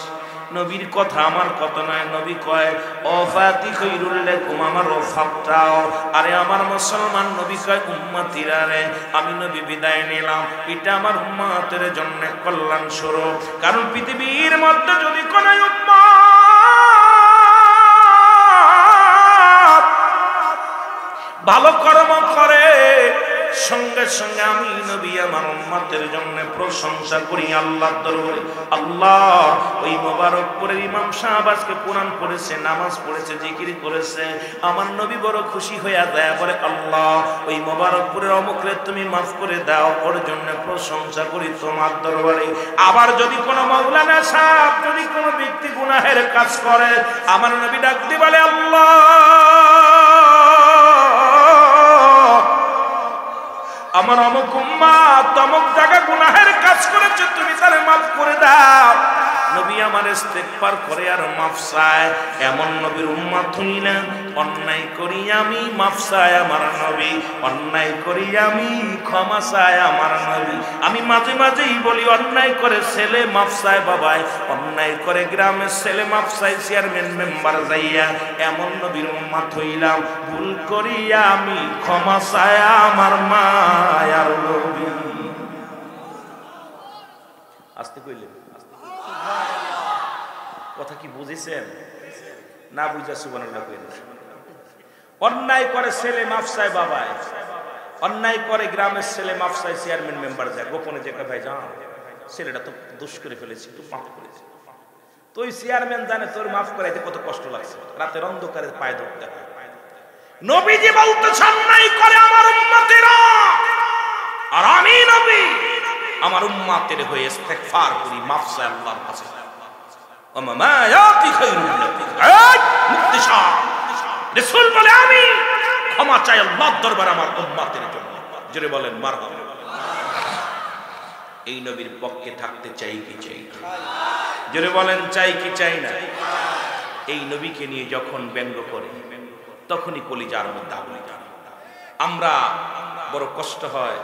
নবীর কথা আমার কথা নয়। নবী কয় ও ফাতি খায়রুল লাকুম, আমার ওফাতটাও। আরে আমার মুসলমান, নবী কয় উম্মতিরা রে আমি নবী বিদায় নিলাম, এটা আমার উম্মতের জন্য কল্যাণ স্বরূপ। কারণ পৃথিবীর মধ্যে যদি কোন উম্মত ভালো কর্ম করে, সঙ্গে সঙ্গে আমি নবী আমার উম্মতের জন্য প্রশংসা করি আল্লাহর দরবারে। আল্লাহ ওই মোবারকপুরের ইমাম সাহেব আজকে কোরআন পড়েছে, নামাজ পড়েছে, জিকির করেছে, আমার নবী বড় খুশি হয়ে যায়, বলে আল্লাহ ওই মোবারকপুরের অমুকরে তুমি মাফ করে দাও, ওর জন্য প্রশংসা করি তোমার দরবারে। আবার যদি কোনো মাওলানা সাহেব, যদি কোনো ব্যক্তি গুনাহের কাজ করে, আমার নবী ডাক দিয়ে বলে আল্লাহ আমার অমুক উম্মত অমুক জায়গা গুনাহের কাজ করেছে, তুমি তারে মাফ করে দাও। নবী আমার ইস্তেগফার করে আর মাফ চায়। এমন নবীর উম্মত হইলাম, অন্যায় করি আমি মাফ চায় আমার নবী, অন্যায় করি আমি ক্ষমা চায় আমার নবী। আমি মাঝে মাঝেই বলি অন্যায় করে ছেলে মাফ চায় বাবাই, অন্যায় করে গ্রামের ছেলে মাফ চায় চেয়ারম্যান মেম্বার যাইয়া। এমন নবীর উম্মত হইলাম, ভুল করি আমি ক্ষমা চায় আমার মায়ার নবী। আস্তে কইলেন, কথা কি বুঝেছেন? না বুঝা সুবহানাল্লাহ কইলেন। অন্যায় করে ছেলে মাফ চায় বাবায়, অন্যায় করে গ্রামের ছেলে মাফ চায় চেয়ারম্যান মেম্বার যায় গোপনে, যে ভাই যান ছেলেটা তো দোষ করে ফেলেছি, একটু মাফ করেছি। তো ওই চেয়ারম্যান জানে তোর মাফ করাইতে কত কষ্ট লাগছে, রাতের অন্ধকারে পায়ে ধরতে হয়। নবীজি বলতেছেন অন্যায় করে আমার উম্মতেরা, আর আমি নবী আমার উম্মতের হয়ে ইস্তেগফার করি, মাফ চাই আল্লাহর কাছে। ওমা ইয়াতি খায়রুল নাবী, এই মুক্তিশা রাসূল বলে আমি ক্ষমা চাই আল্লাহর দরবারে আমার উম্মতের জন্য। জোরে বলেন মারহাবা। এই নবীর পক্ষে থাকতে চাই কি চাই না? জোরে বলেন চাই কি চাই না? এই নবীকে নিয়ে যখন ব্যঙ্গ করে তখনই কলিজার মধ্যে আগুন জ্বলে। আমরা বড় কষ্ট হয়,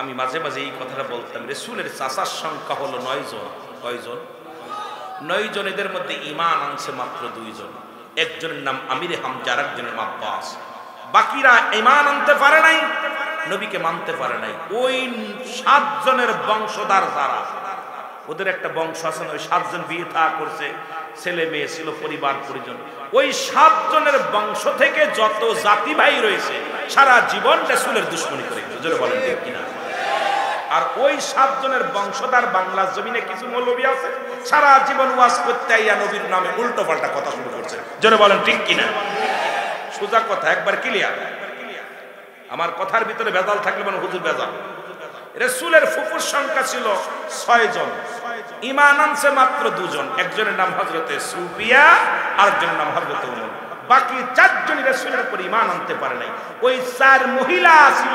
আমি মাঝে মাঝে এই কথাটা বলতাম, রাসূলের চাচার সংখ্যা হলো 9 জন। কয়জন? 9 জন। এদের মধ্যে ঈমান আনছে মাত্র 2 জন। একজনের নাম আমিরে হামজা, আরেকজনের নাম আব্বাস। বাকিরা ঈমান আনতে পারে নাই, নবীকে মানতে পারে নাই। ওই 7 জনের বংশধর যারা, ওদের একটা বংশ আছে, ওই 7 জন বিয়ে থা করছে, ছেলে মেয়ে ছিল, পরিবার পরিজন। ওই 7 জনের বংশ থেকে যত জাতি ভাই রয়েছে সারা জীবন রাসূলের দুশমনি করে গেছে। জোরে বলেন ঠিক কিনা? আর ওই 7 জনের বংশধর বাংলার জমিনে কিছু মৌলবী আছে, সারা জীবন ওয়াজ করতে আইয়া নবীর নামে উল্টো পাল্টা কথা শুরু করছে। জোরে বলেন ঠিক কিনা? সোজা কথা, একবার ক্লিয়ার। আমার কথার ভিতরে ভেজাল থাকলে মানে হুজুর ভেজাল। রাসূলের ফুফুর সংখ্যা ছিল 6 জন, ঈমান আনছে মাত্র 2 জন। একজনের নাম হযরতে সুফিয়া, আরেকজনের নাম হযরতে উমর। বাকি 4 জনই রাসূলের উপর ঈমান আনতে পারে নাই। ওই 4 মহিলা ছিল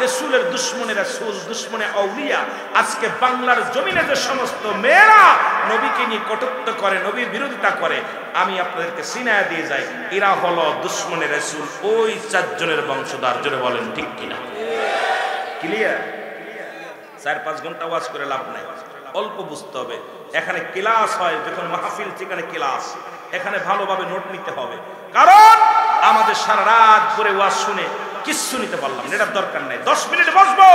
রাসূলের দুশমনে রাসূল, দুশমনে আউলিয়া। আজকে বাংলার জমিনে যে সমস্ত মেয়েরা নবীকে নিয়ে কটূক্ত করে, নবীর বিরোধিতা করে, আমি আপনাদেরকে সিনায়া দিয়ে যাই, এরা হলো দুশমনে রাসূল, ওই 4 জনের বংশধর। জোরে বলেন ঠিক কিনা? ক্লিয়ার? 4-5 ঘন্টা ওয়াজ করে লাভ নাই, অল্প বুঝতে হবে। এখানে ক্লাস হয়, যখন মাহফিল সেখানে ক্লাস, এখানে ভালোভাবে নোট নিতে হবে। কারণ আমাদের সারা রাত ধরে ওয়াজ শুনে কিচ্ছু নিতে পারলাম না, এটার দরকার নাই। 10 মিনিট বসবো,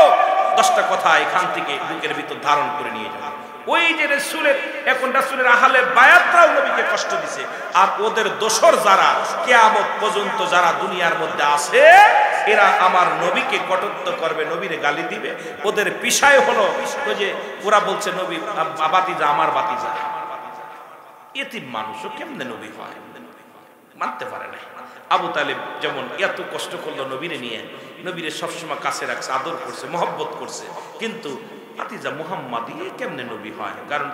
10টা কথা এখান থেকে বুকের ভিতর ধারণ করে নিয়ে যাবো। ওই যে রাসূলের, এখন রাসূলের আহলে বায়াতরাও নবীকে কষ্ট দিছে, আর ওদের দোসর যারা কিয়ামত পর্যন্ত যারা দুনিয়ার মধ্যে আছে, এরা আমার নবীকে কটূক্ত করবে, নবীরে গালি দিবে। ওদের পিছায় হলো ওই যে ওরা বলছে নবী বাতিজা, আমার বাতিজা। এতিম মানুষও কেমনে নবী হয়? মানতে পারে না। আবু তালেব যেমন এত কষ্ট করলো নবীরে নিয়ে, নবীরে সবসময় কাছে রাখছে, আদর করছে, মহব্বত করছে, কিন্তু ভাতিজা মুহাম্মাদি কেমনে নবী হয়? কারণ